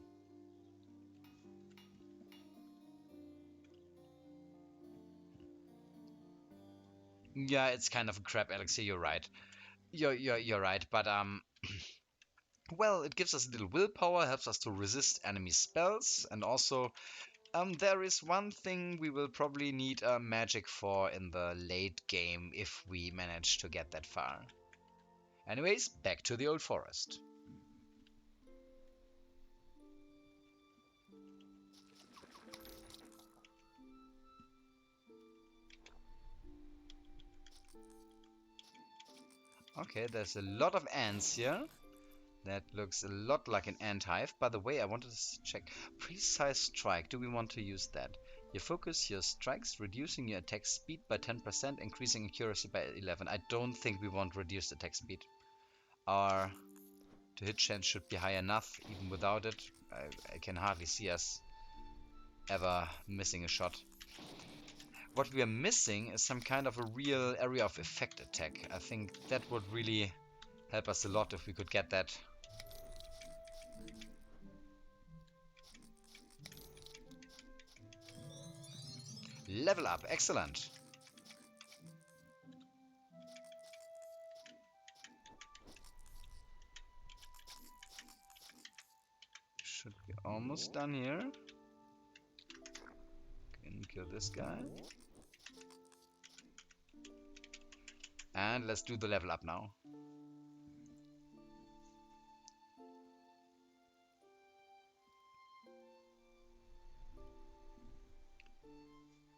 Yeah, it's kind of a crap elixir. You're right. You're right. But well, it gives us a little willpower, helps us to resist enemy spells, and also there is one thing we will probably need magic for in the late game if we manage to get that far. Anyways, back to the old forest. Okay, there's a lot of ants here. That looks a lot like an ant hive. By the way, I wanted to check. Precise strike. Do we want to use that? You focus your strikes, reducing your attack speed by 10%, increasing accuracy by 11. I don't think we want reduced attack speed. Our hit chance should be high enough. Even without it, I can hardly see us ever missing a shot. What we are missing is some kind of a real area of effect attack. I think that would really help us a lot if we could get that. Level up, excellent. Should be almost done here. Can kill this guy. And let's do the level up now.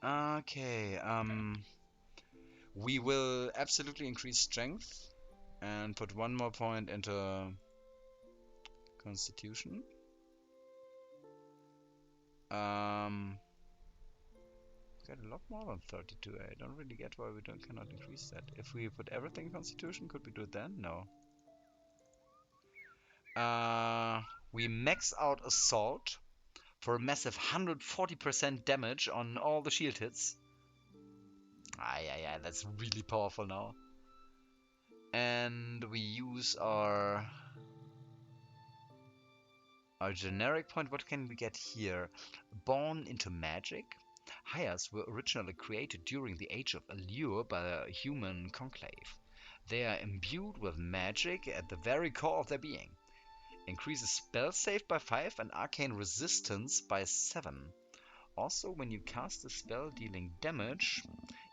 Okay, we will absolutely increase strength and put 1 more point into Constitution. Got a lot more than 32. I don't really get why we cannot increase that. If we put everything in Constitution, could we do it then? No. We max out Assault for a massive 140% damage on all the shield hits. Yeah, that's really powerful now. And we use our generic point. What can we get here? Born into magic. Hyas were originally created during the Age of Allure by a human conclave. They are imbued with magic at the very core of their being. Increases spell save by 5 and arcane resistance by 7. Also, when you cast a spell dealing damage,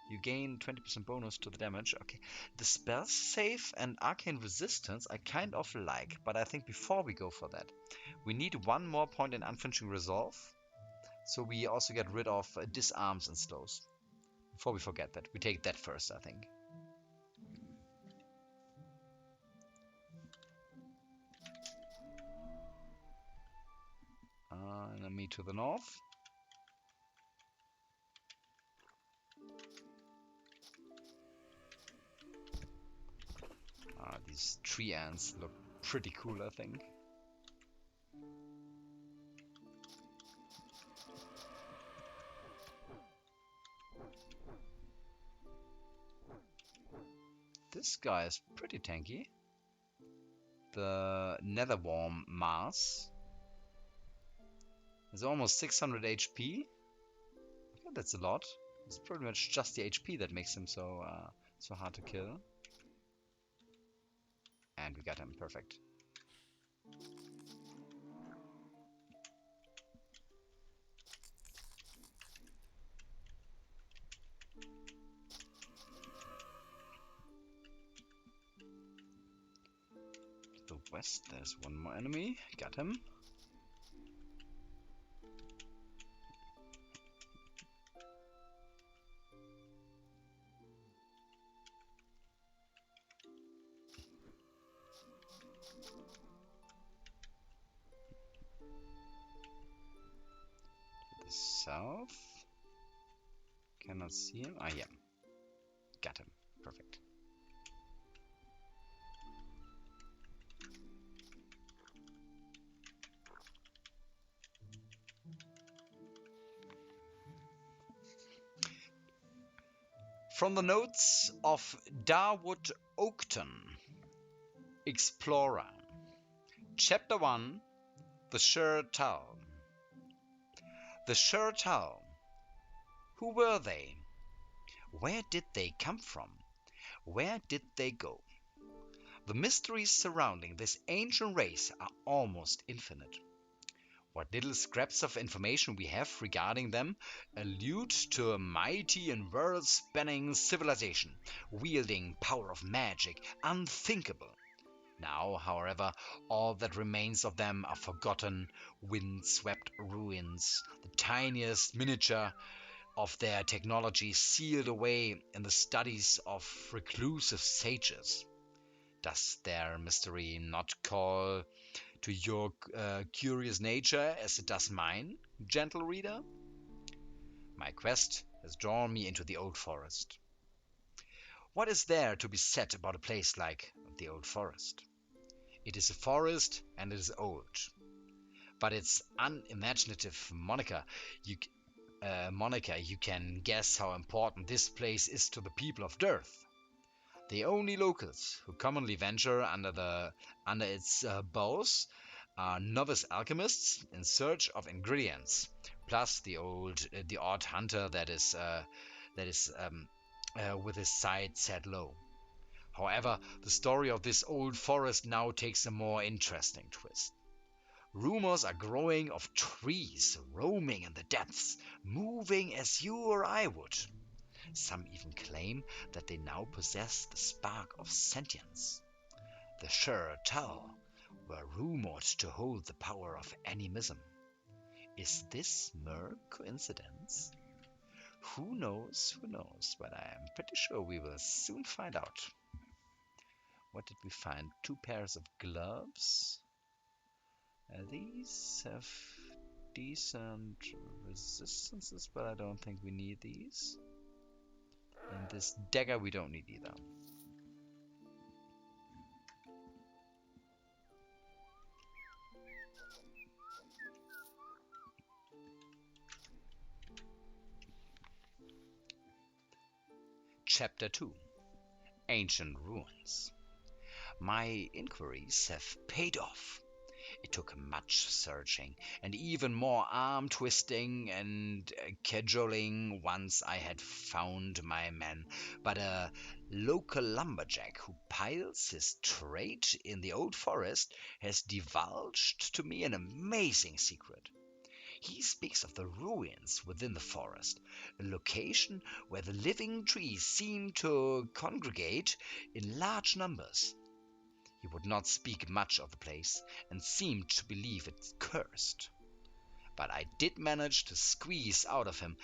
you gain 20% bonus to the damage. Okay, the spell save and arcane resistance I kind of like, but I think before we go for that, we need one more point in Unflinching Resolve, so we also get rid of disarms and slows. Before we forget that, we take that first, I think. Enemy to the north. These tree ants look pretty cool, I think. This guy is pretty tanky. The Netherworm Mars is almost 600 HP. Okay, that's a lot. It's pretty much just the HP that makes him so hard to kill. And we got him, perfect. To the west, there's one more enemy. Got him. To the south. Cannot see him. Ah, yeah. Got him. Perfect. From the notes of Darwood Oakton, Explorer. Chapter 1, The Shirtal. The Shirtal. Who were they? Where did they come from? Where did they go? The mysteries surrounding this ancient race are almost infinite. What little scraps of information we have regarding them allude to a mighty and world-spanning civilization, wielding power of magic unthinkable. Now, however, all that remains of them are forgotten, wind-swept ruins, the tiniest miniature of their technology sealed away in the studies of reclusive sages. Does their mystery not call to your curious nature as it does mine, gentle reader? My quest has drawn me into the old forest. What is there to be said about a place like the old forest? It is a forest and it is old. But its unimaginative moniker, you can guess how important this place is to the people of Dearth. The only locals who commonly venture under its boughs are novice alchemists in search of ingredients, plus the odd hunter that is with his sight set low. However, the story of this old forest now takes a more interesting twist. Rumors are growing of trees roaming in the depths, moving as you or I would. Some even claim that they now possess the spark of sentience. The Shirtal were rumored to hold the power of animism. Is this mere coincidence? Who knows, but I am pretty sure we will soon find out. What did we find? 2 pairs of gloves. These have decent resistances, but I don't think we need these. And this dagger we don't need either. Chapter 2. Ancient Ruins. My inquiries have paid off. It took much searching and even more arm twisting and cajoling once I had found my man, but a local lumberjack who piles his trade in the old forest has divulged to me an amazing secret. He speaks of the ruins within the forest, a location where the living trees seem to congregate in large numbers. He would not speak much of the place, and seemed to believe it cursed. But I did manage to squeeze out of him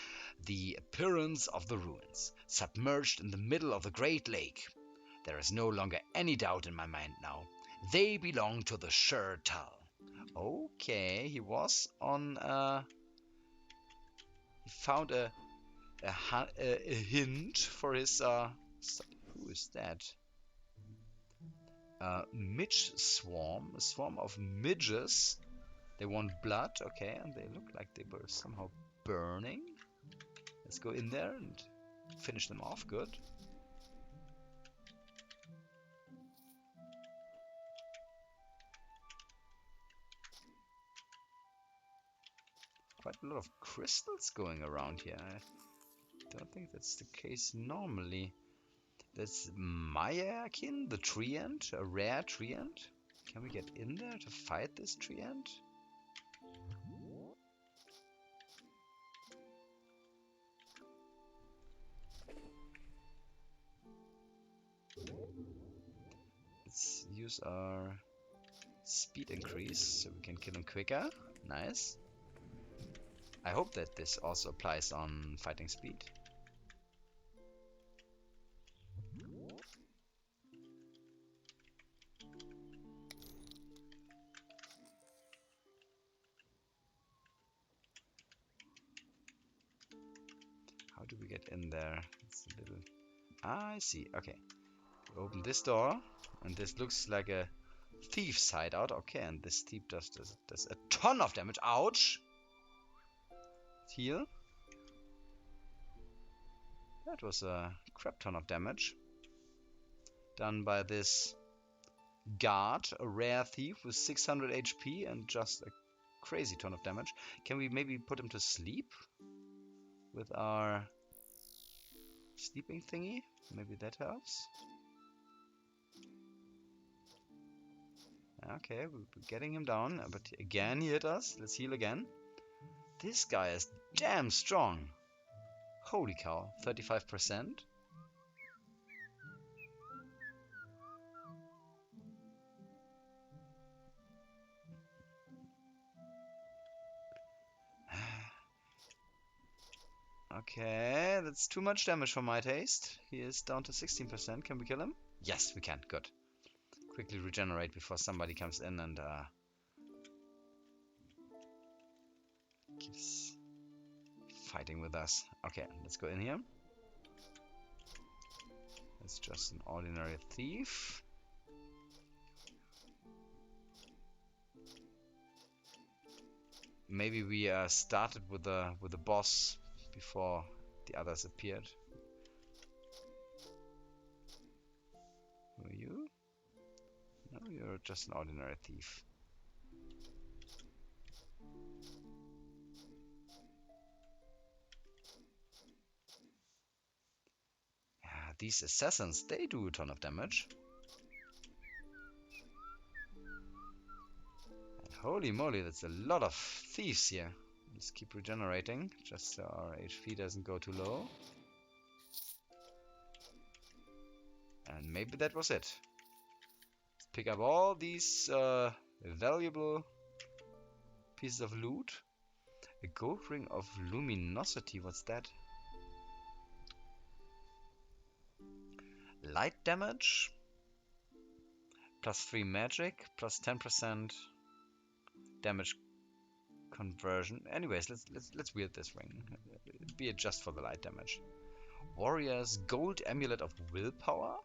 the appearance of the ruins, submerged in the middle of the great lake. There is no longer any doubt in my mind now. They belong to the Tal. Okay, he was on he found a hint for his who is that? Midge swarm, a swarm of midges. They want blood, okay, and they look like they were somehow burning. Let's go in there and finish them off. Good. Quite a lot of crystals going around here. I don't think that's the case normally. That's Mayakin, the tree ant, a rare tree ant. Can we get in there to fight this tree ant? Let's use our speed increase so we can kill him quicker. Nice. I hope that this also applies on fighting speed. How do we get in there? It's a little... I see. Okay. Open this door, and this looks like a thief's hideout. Okay, and this thief does a ton of damage. Ouch! Heal. That was a crap ton of damage done by this guard, a rare thief with 600 HP and just a crazy ton of damage. Can we maybe put him to sleep with our sleeping thingy? Maybe that helps. Okay, we're getting him down, but again he hit us. Let's heal again. This guy is damn strong. Holy cow, 35%. Okay, that's too much damage for my taste. He is down to 16%. Can we kill him? Yes, we can. Good. Quickly regenerate before somebody comes in and keeps fighting with us. Okay, let's go in here. It's just an ordinary thief. Maybe we started with the boss before the others appeared. Who are you? No, you're just an ordinary thief. Yeah, these assassins, they do a ton of damage. And holy moly, that's a lot of thieves here. Let's keep regenerating, just so our HP doesn't go too low. And maybe that was it. Let's pick up all these valuable pieces of loot. A gold ring of luminosity, what's that? Light damage, plus 3 magic, plus 10% damage conversion. Anyways, let's wield this ring. Be it just for the light damage. Warrior's gold amulet of willpower.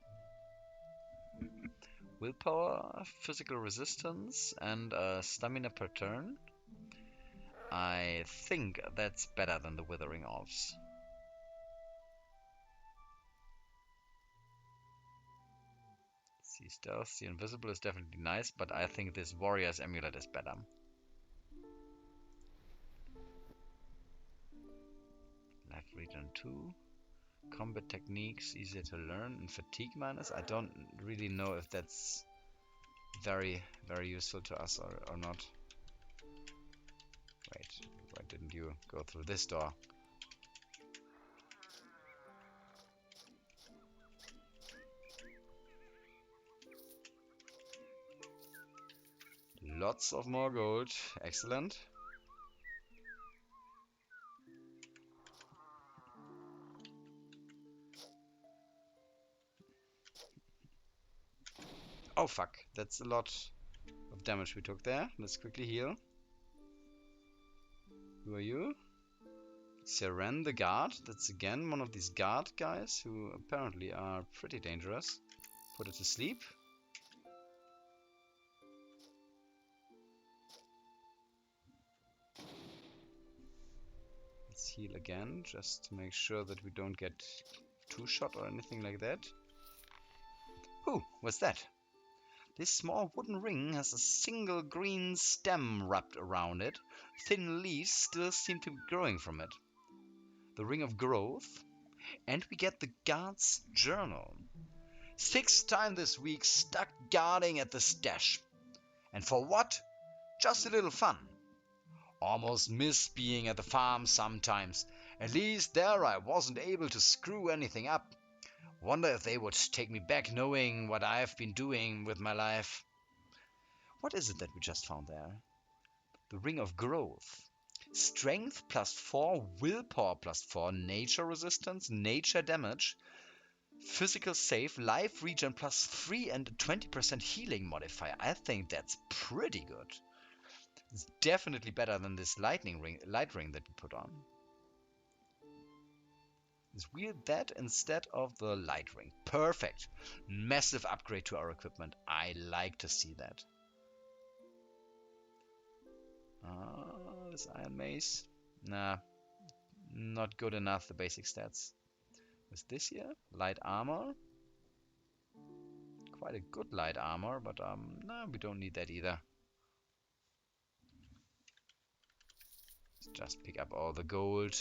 Willpower, physical resistance, and stamina per turn. I think that's better than the Withering Orbs. See, stealth, see invisible is definitely nice, but I think this warrior's amulet is better. Life regen 2. Combat techniques easier to learn, and fatigue minus. I don't really know if that's very useful to us or not. Wait, why didn't you go through this door? Lots of more gold. Excellent. Oh fuck, that's a lot of damage we took there. Let's quickly heal. Who are you? Seren the guard. That's again one of these guard guys who apparently are pretty dangerous. Put it to sleep. Let's heal again, just to make sure that we don't get two-shot or anything like that. Ooh, what's that? This small wooden ring has a single green stem wrapped around it. Thin leaves still seem to be growing from it. The ring of growth. And we get the guard's journal. 6th time this week stuck guarding at the stash. And for what? Just a little fun. Almost miss being at the farm sometimes. At least there I wasn't able to screw anything up. Wonder if they would take me back knowing what I've been doing with my life. What is it that we just found there? The Ring of Growth. Strength +4, Willpower +4, Nature Resistance, Nature Damage, Physical Save, Life Regen +3 and a 20% healing modifier. I think that's pretty good. It's definitely better than this light ring that we put on. Let's wield that instead of the light ring. Perfect. Massive upgrade to our equipment. I like to see that. This iron mace. Nah, not good enough, the basic stats. What's this here? Light armor. Quite a good light armor, but no, we don't need that either. Let's just pick up all the gold.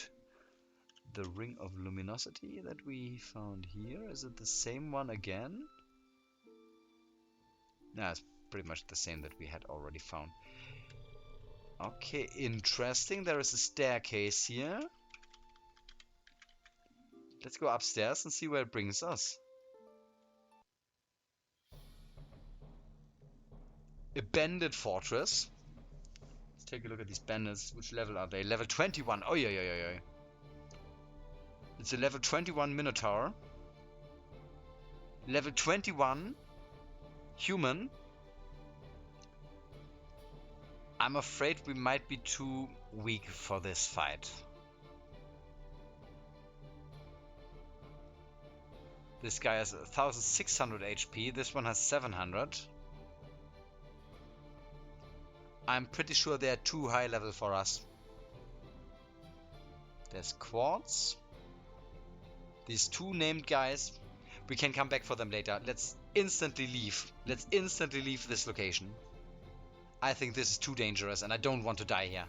The Ring of Luminosity that we found here, is it the same one again? No, it's pretty much the same that we had already found. Okay, interesting. There is a staircase here. Let's go upstairs and see where it brings us. A bandit fortress. Let's take a look at these bandits. Which level are they? Level 21. Oh, yeah. It's a level 21 Minotaur. Level 21 human. I'm afraid we might be too weak for this fight. This guy has 1600 HP. This one has 700. I'm pretty sure they are too high level for us. There's quartz. These two named guys. We can come back for them later. Let's instantly leave. Let's instantly leave this location. I think this is too dangerous and I don't want to die here.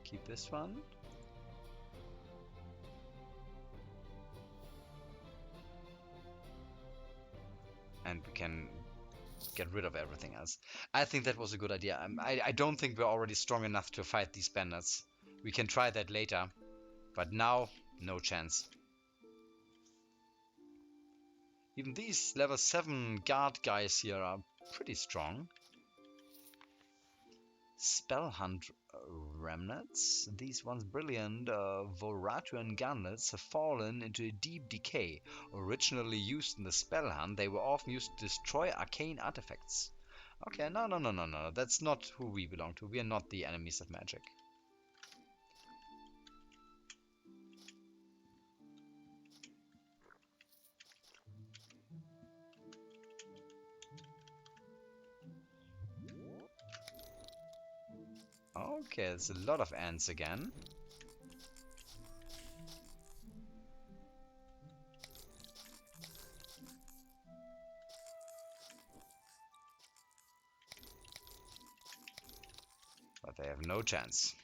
Keep this one. And we can get rid of everything else. I think that was a good idea. I don't think we're already strong enough to fight these bandits. We can try that later. But now, no chance. Even these level 7 guard guys here are pretty strong. Spell Hunt remnants. These once brilliant Voratuan gauntlets have fallen into a deep decay. Originally used in the Spell Hunt, they were often used to destroy arcane artifacts. Okay, no. That's not who we belong to. We are not the enemies of magic. Okay, there's a lot of ants again. They have no chance.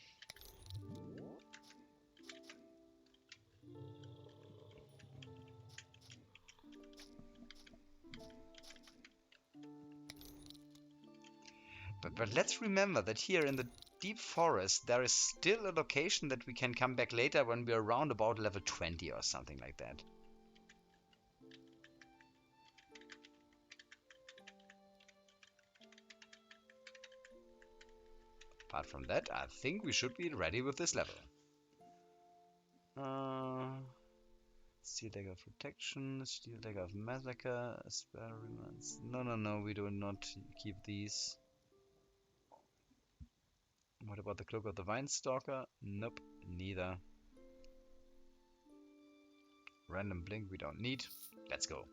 But let's remember that here in the deep forest there is still a location that we can come back later when we are around about level 20 or something like that. Apart from that, I think we should be ready with this level. Steel Dagger of Protection, Steel Dagger of Massacre, Experiments. No, we do not keep these. What about the Cloak of the Vinestalker? Nope, neither. Random Blink we don't need. Let's go.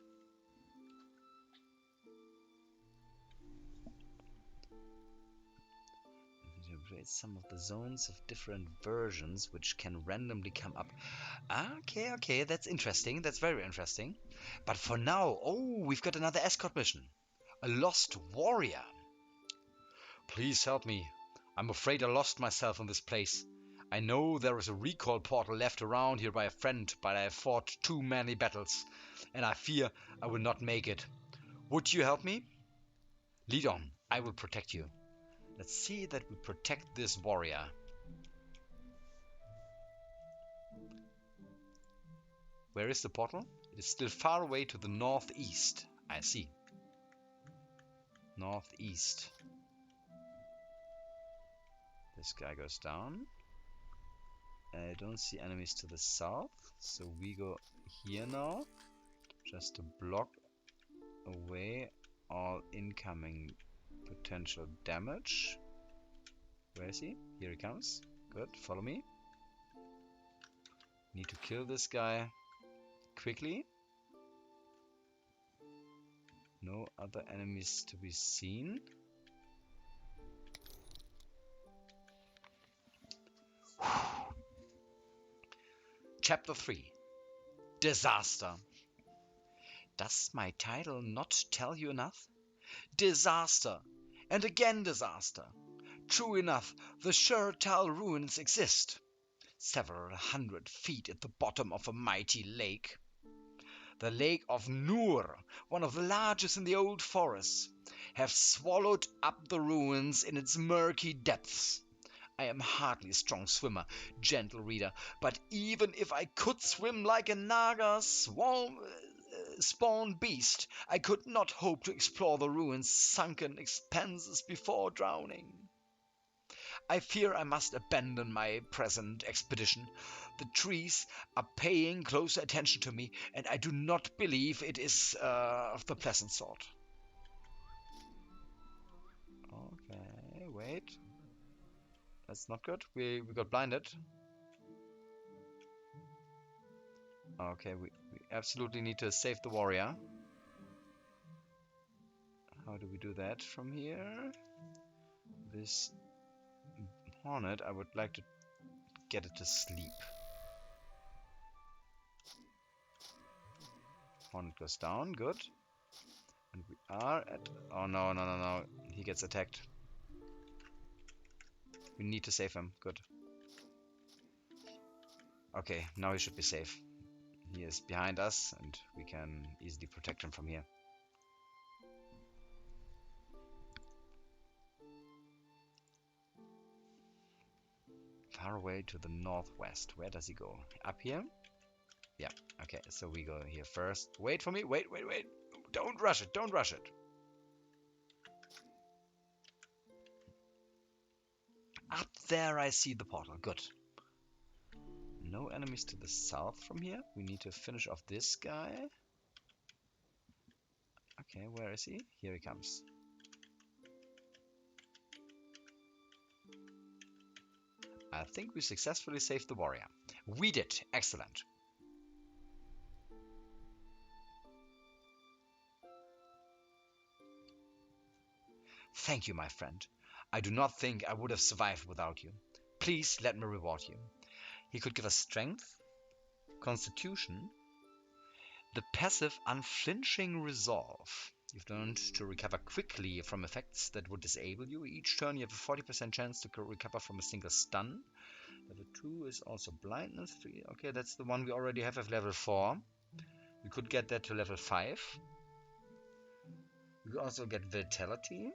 Some of the zones of different versions which can randomly come up. Okay, that's interesting. That's very interesting. But for now, we've got another escort mission. A lost warrior. Please help me. I'm afraid I lost myself in this place. I know there is a recall portal left around here by a friend, but I have fought too many battles, and I fear I will not make it. Would you help me? Lead on. I will protect you. Let's see that we protect this warrior. Where is the portal? It is still far away to the northeast. I see. Northeast. This guy goes down. I don't see enemies to the south, so we go here now, just to block away all incoming potential damage. Where is he? Here he comes. Good, follow me. Need to kill this guy quickly. No other enemies to be seen. Chapter 3. Disaster. Does my title not tell you enough? Disaster. And again disaster. True enough, the Shurtal ruins exist. Several hundred feet at the bottom of a mighty lake. The Lake of Nur, one of the largest in the old forests, have swallowed up the ruins in its murky depths. I am hardly a strong swimmer, gentle reader, but even if I could swim like a Naga spawn beast, I could not hope to explore the ruins' sunken expanses before drowning. I fear I must abandon my present expedition. The trees are paying closer attention to me, and I do not believe it is of the pleasant sort. Okay, wait. That's not good. We got blinded. Okay, we absolutely need to save the warrior. How do we do that from here? This hornet, I would like to get it to sleep. Hornet goes down, good. And we are at... Oh, no. He gets attacked. We need to save him, good. Okay, now he should be safe. He is behind us, and we can easily protect him from here. Far away to the northwest. Where does he go? Up here? Yeah, okay, so we go here first. Wait for me, wait. Don't rush it. Up there I see the portal, good. No enemies to the south from here. We need to finish off this guy. Okay, where is he? Here he comes. I think we successfully saved the warrior. We did. Excellent. Thank you, my friend. I do not think I would have survived without you. Please let me reward you. He could give us strength, constitution, the passive unflinching resolve. You've learned to recover quickly from effects that would disable you. Each turn you have a 40% chance to recover from a single stun. Level 2 is also blindness 3. Okay, that's the one we already have at level 4. We could get that to level 5. We also get vitality.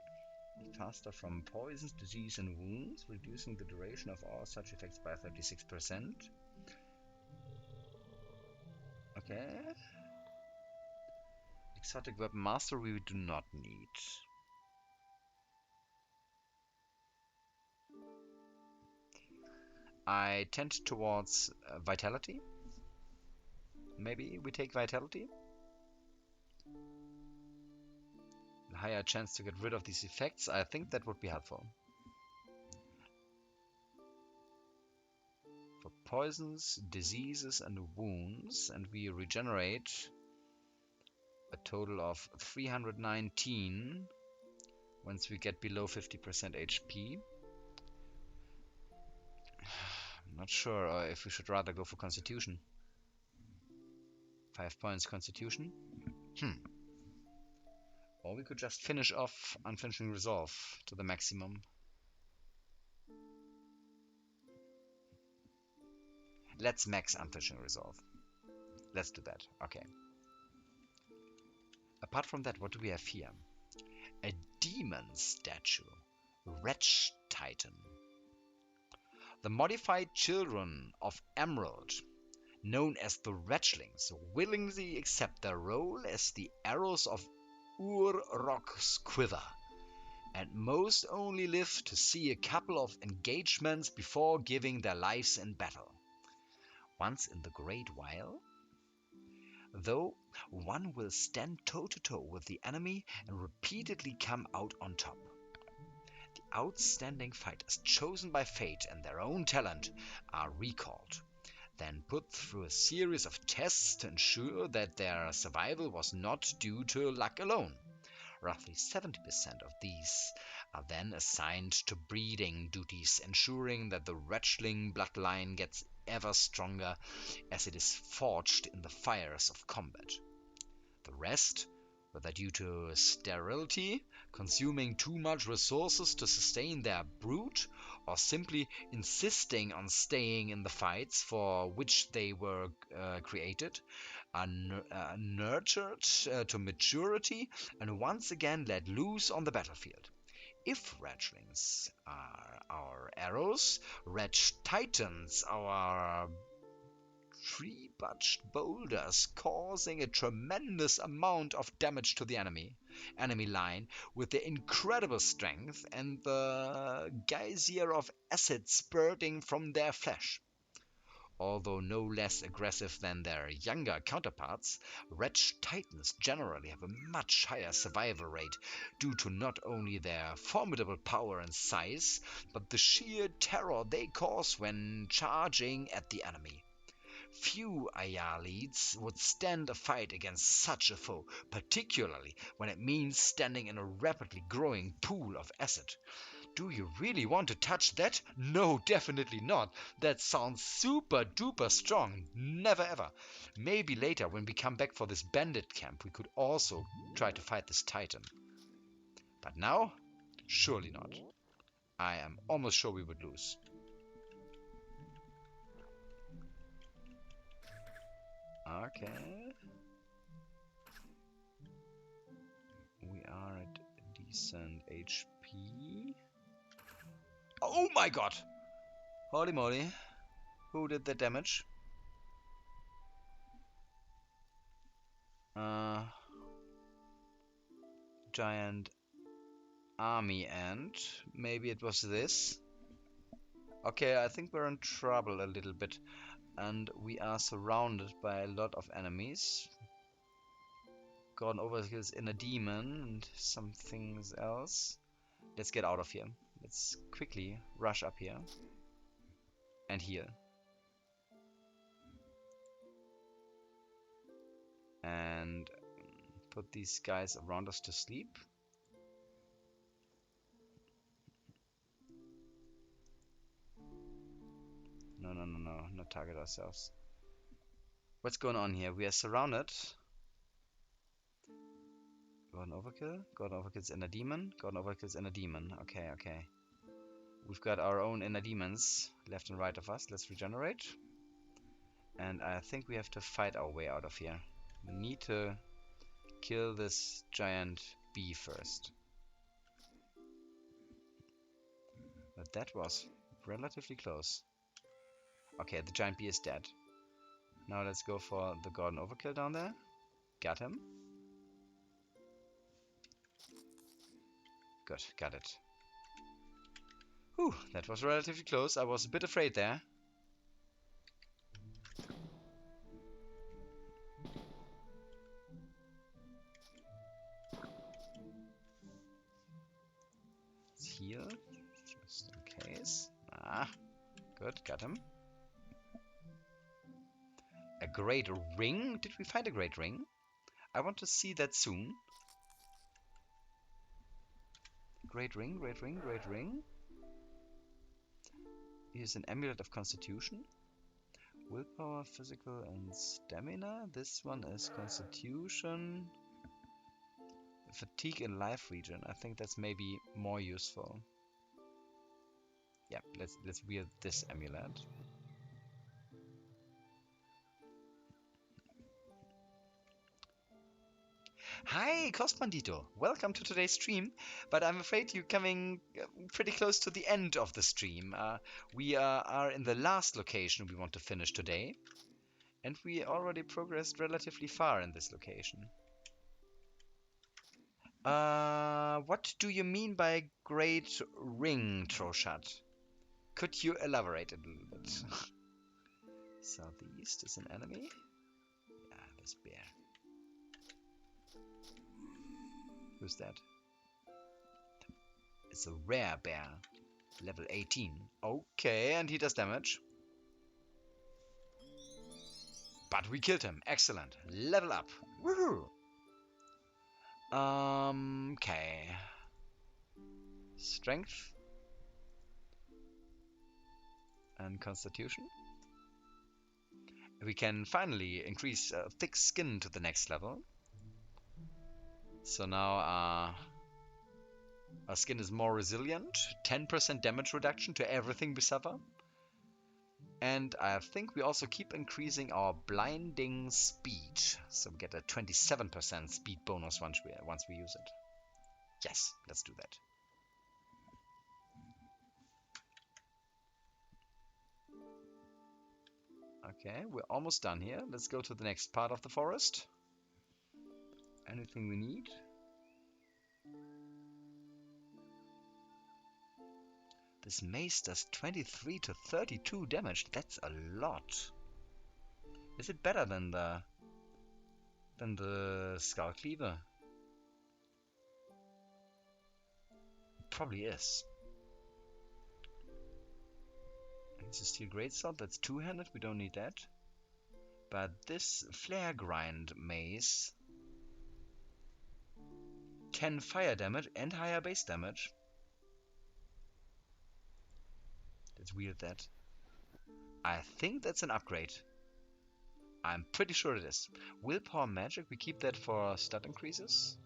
Faster from poisons, disease and wounds, reducing the duration of all such effects by 36%. Okay. Exotic weapon master we do not need. I tend towards vitality. Maybe we take vitality. A higher chance to get rid of these effects. I think that would be helpful. For poisons, diseases and wounds, and we regenerate a total of 319 once we get below 50% HP. I'm not sure if we should rather go for Constitution. 5 points Constitution. Or we could just finish off Unflinching Resolve to the maximum. Let's max Unflinching Resolve. Let's do that. Okay. Apart from that, what do we have here? A demon statue. Wretch Titan. The modified children of Emerald, known as the Wretchlings, willingly accept their role as the arrows of Urrok's quiver, and most only live to see a couple of engagements before giving their lives in battle. Once in the great while, though, one will stand toe-to-toe with the enemy and repeatedly come out on top. The outstanding fighters chosen by fate and their own talent are recalled, then put through a series of tests to ensure that their survival was not due to luck alone. Roughly 70% of these are then assigned to breeding duties, ensuring that the wretchling bloodline gets ever stronger as it is forged in the fires of combat. The rest, whether due to sterility, consuming too much resources to sustain their brood, or simply insisting on staying in the fights for which they were created, are nurtured to maturity and once again let loose on the battlefield. If wretchlings are our arrows, wretch titans our tree-butched boulders, causing a tremendous amount of damage to the enemy line with their incredible strength and the geyser of acid spurting from their flesh. Although no less aggressive than their younger counterparts, wretch titans generally have a much higher survival rate due to not only their formidable power and size, but the sheer terror they cause when charging at the enemy. Few Ayalids would stand a fight against such a foe, particularly when it means standing in a rapidly growing pool of acid. Do you really want to touch that? No, definitely not. That sounds super duper strong. Never ever. Maybe later when we come back for this bandit camp we could also try to fight this titan. But now? Surely not. I am almost sure we would lose. Okay. We are at decent HP. Oh my god! Holy moly. Who did the damage? Giant army ant. Maybe it was this. Okay, I think we're in trouble a little bit. And we are surrounded by a lot of enemies. Gone Overkill is in a demon and some things else. Let's get out of here. Let's quickly rush up here. And heal. And put these guys around us to sleep. No, not target ourselves. What's going on here? We are surrounded Gordon Overkill. Gordon Overkill's inner demon. Gordon Overkill's inner demon. Okay, okay. We've got our own inner demons left and right of us. Let's regenerate. And I think we have to fight our way out of here. We need to kill this giant bee first. But that was relatively close. Okay, the giant bee is dead. Now let's go for the Gordon Overkill down there. Got him. Good, got it. Whew, that was relatively close. I was a bit afraid there. Let's heal, just in case. Ah, good, got him. A great ring? Did we find a great ring? I want to see that soon. Great ring, great ring, great ring. Here's an Amulet of Constitution. Willpower, physical, and stamina. This one is Constitution. Fatigue and life regen. I think that's maybe more useful. Yeah, let's wield this amulet. Hi, Costbandito! Welcome to today's stream, but I'm afraid you're coming pretty close to the end of the stream. We are in the last location we want to finish today, and we already progressed relatively far in this location. What do you mean by Great Ring, Troshat? Could you elaborate a little bit? Southeast is an enemy? Yeah, this bear. Who's that? It's a rare bear. Level 18. Okay, and he does damage. But we killed him. Excellent. Level up. Woohoo! Okay. Strength. And Constitution. We can finally increase thick skin to the next level. So now our skin is more resilient. 10% damage reduction to everything we suffer. And I think we also keep increasing our blinding speed. So we get a 27% speed bonus once we use it. Yes, let's do that. Okay, we're almost done here. Let's go to the next part of the forest. Anything we need? This mace does 23 to 32 damage. That's a lot. Is it better than the Skull Cleaver? It probably is. It's a Steel Greatsword. That's two-handed. We don't need that. But this Flare Grind mace, 10 fire damage and higher base damage. Let's wield that. I think that's an upgrade. I'm pretty sure it is. Willpower magic, we keep that for stat increases.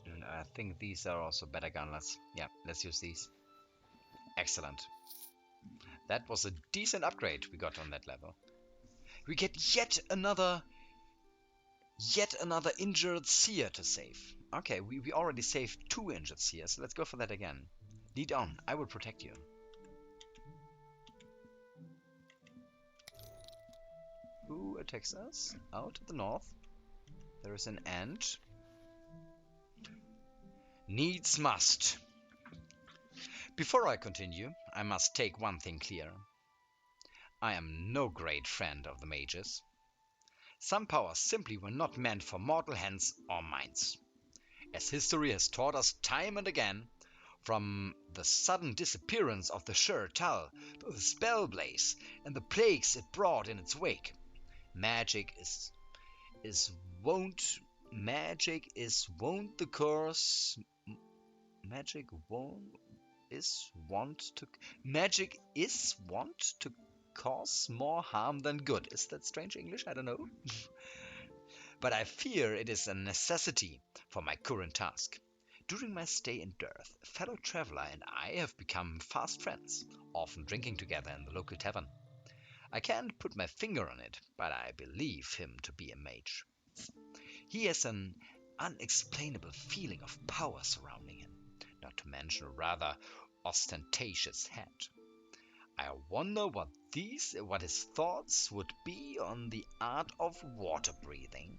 And I think these are also better gunlets. Yeah, let's use these. Excellent. That was a decent upgrade we got on that level. We get yet another injured seer to save. Okay, we already saved 2 injured seers, so let's go for that again. Lead on, I will protect you. Who attacks us? Out to the north. There is an ant. Needs must. Before I continue, I must take one thing clear. I am no great friend of the mages. Some powers simply were not meant for mortal hands or minds. As history has taught us time and again, from the sudden disappearance of the Sure Tal to the Spellblaze and the plagues it brought in its wake, magic is wont Magic is wont the curse. Magic won't is want to. Magic is want to cause more harm than good. Is that strange English? I don't know. But I fear it is a necessity for my current task. During my stay in Dearth, a fellow traveler and I have become fast friends, often drinking together in the local tavern. I can't put my finger on it, but I believe him to be a mage. He has an unexplainable feeling of power surrounding him, not to mention a rather ostentatious head. I wonder what his thoughts would be on the art of water breathing.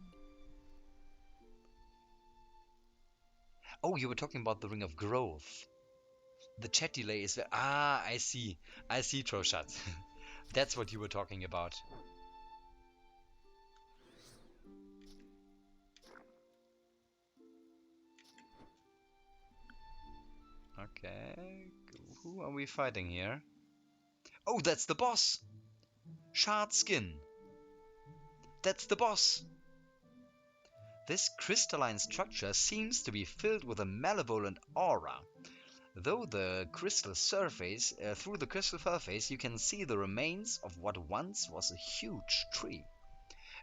Oh, you were talking about the Ring of Growth. The chat delay is... I see. I see, Troshat. That's what you were talking about. Okay. Who are we fighting here? Oh, that's the boss! Shard Skin. That's the boss! This crystalline structure seems to be filled with a malevolent aura. Through the crystal surface, you can see the remains of what once was a huge tree.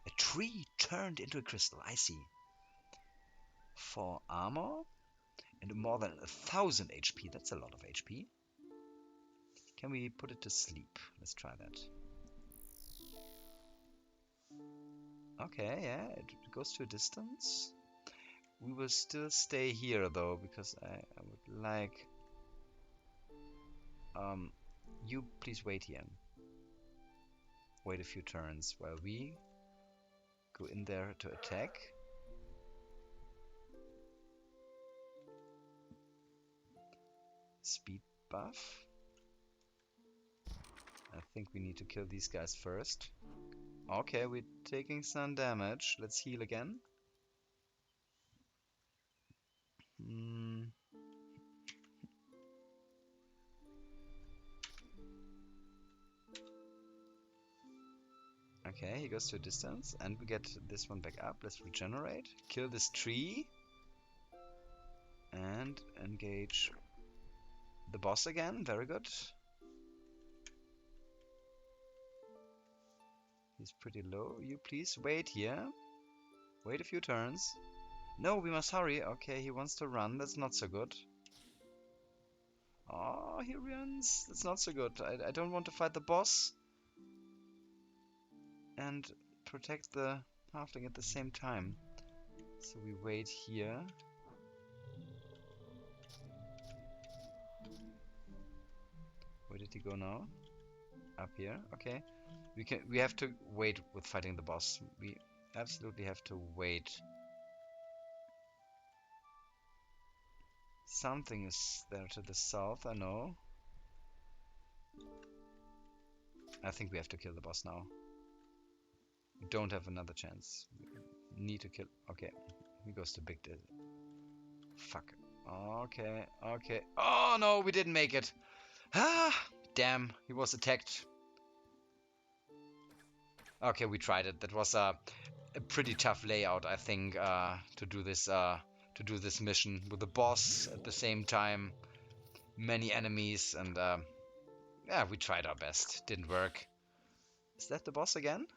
A tree turned into a crystal, I see. 4 armor and more than 1,000 HP. That's a lot of HP. Can we put it to sleep? Let's try that. Okay, yeah, it goes to a distance. We will still stay here though, because I would like... you please wait here. Wait a few turns while we go in there to attack. Speed buff. I think we need to kill these guys first. Okay, we're taking some damage. Let's heal again. Okay, he goes to a distance, and we get this one back up. Let's regenerate. Kill this tree. And engage the boss again. Very good. He's pretty low. You please wait here. Wait a few turns. No, we must hurry. Okay, he wants to run. That's not so good. Oh, he runs. That's not so good. I don't want to fight the boss and protect the halfling at the same time. So we wait here. Where did he go now? Up here. Okay. We have to wait with fighting the boss. We absolutely have to wait. Something is there to the south, I know. I think we have to kill the boss now. We don't have another chance. We need to kill... Okay. He goes to big... Fuck. Okay. Okay. Oh no, we didn't make it. Ah, damn. He was attacked. Okay, we tried it. That was a pretty tough layout, I think, to do this mission with the boss at the same time, many enemies, and yeah, we tried our best. Didn't work. Is that the boss again?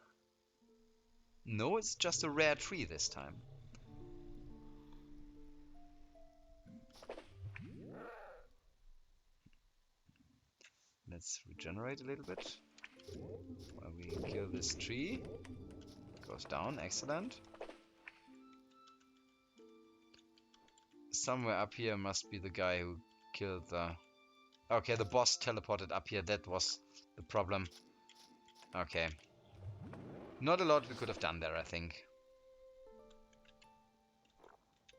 No, it's just a rare tree this time. Let's regenerate a little bit. While we kill this tree. Goes down, excellent. Somewhere up here must be the guy who killed the... Okay, the boss teleported up here, that was the problem. Okay. Not a lot we could have done there, I think.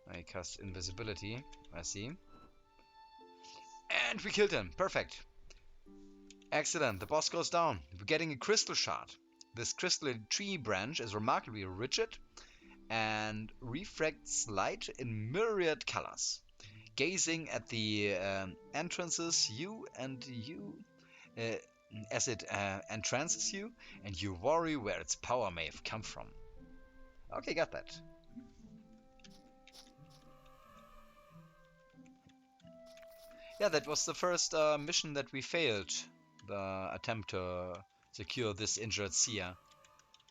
I cast invisibility, I see. And we killed him, perfect. Excellent, the boss goes down. We're getting a crystal shard. This crystal tree branch is remarkably rigid and refracts light in myriad colors. Gazing at the entrances, as it entrances you, and you worry where its power may have come from. Okay, got that. Yeah, that was the first mission that we failed. The attempt to secure this injured seer.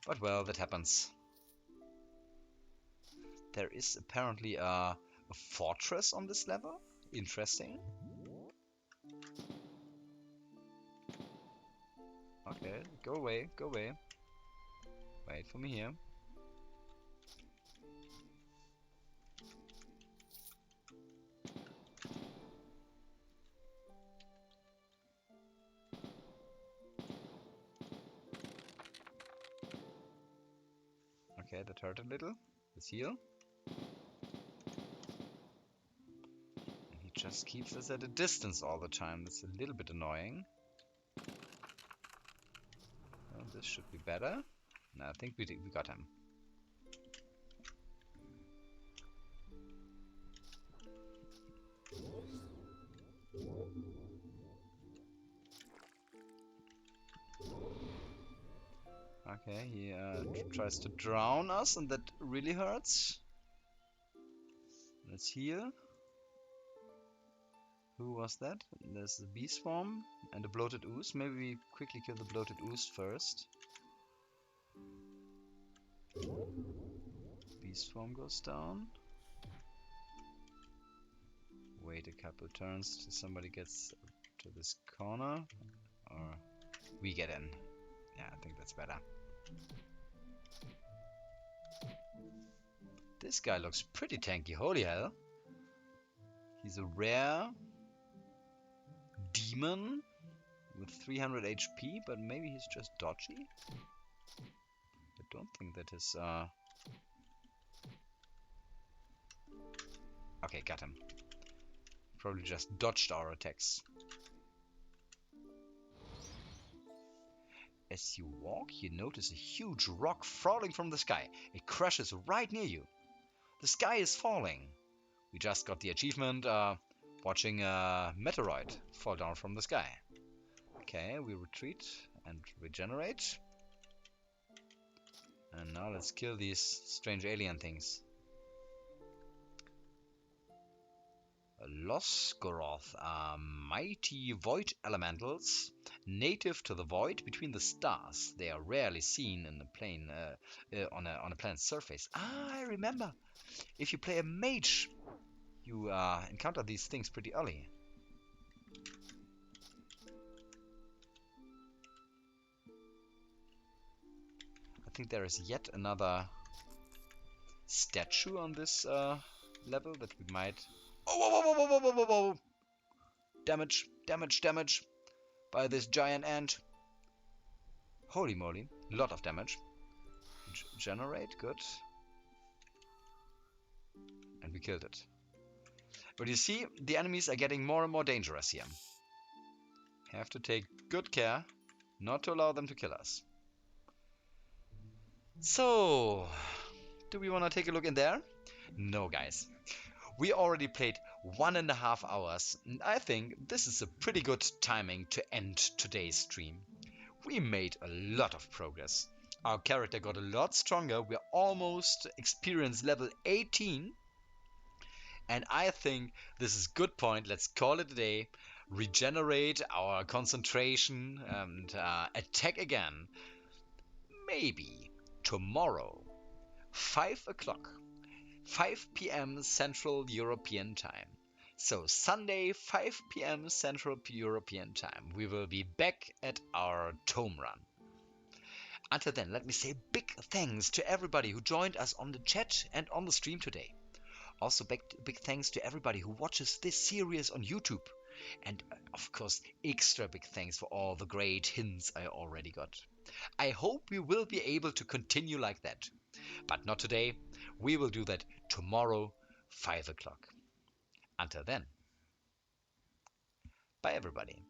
But well, that happens. There is apparently a fortress on this level. Interesting. Okay, go away, go away. Wait for me here. Okay, that hurt a little. Let's heal. And he just keeps us at a distance all the time. That's a little bit annoying. Well, this should be better. No, I think we got him. Okay, he tries to drown us, and that really hurts. Let's heal. Who was that? There's the bee swarm and the bloated ooze. Maybe we quickly kill the bloated ooze first. Bee swarm goes down. Wait a couple turns till somebody gets to this corner. Or we get in. Yeah, I think that's better. This guy looks pretty tanky, holy hell. He's a rare demon with 300 HP, but maybe he's just dodgy? I don't think that is... Okay, got him. Probably just dodged our attacks. As you walk, you notice a huge rock falling from the sky. It crashes right near you. The sky is falling. We just got the achievement watching a meteoroid fall down from the sky. Okay, we retreat and regenerate. And now let's kill these strange alien things. Losgoroth are mighty void elementals, native to the void between the stars. They are rarely seen in a plane on a planet's surface. Ah, I remember. If you play a mage, you encounter these things pretty early. I think there is yet another statue on this level that we might... Oh, whoa, whoa, whoa, whoa, whoa, whoa, whoa. Damage, damage, damage by this giant ant. Holy moly, lot of damage. Generate, good. And we killed it. But you see, the enemies are getting more and more dangerous here. Have to take good care not to allow them to kill us. So, do we want to take a look in there? No, guys. We already played 1.5 hours, and I think this is a pretty good timing to end today's stream. We made a lot of progress. Our character got a lot stronger. We're almost experience level 18. And I think this is a good point. Let's call it a day. Regenerate our concentration and attack again. Maybe tomorrow, 5 o'clock. 5 p.m. Central European Time. So Sunday, 5 p.m. Central European Time. We will be back at our ToME run. Until then, let me say big thanks to everybody who joined us on the chat and on the stream today. Also big thanks to everybody who watches this series on YouTube. And of course, extra big thanks for all the great hints I already got. I hope we will be able to continue like that. But not today. We will do that tomorrow, 5 o'clock. Until then, bye everybody.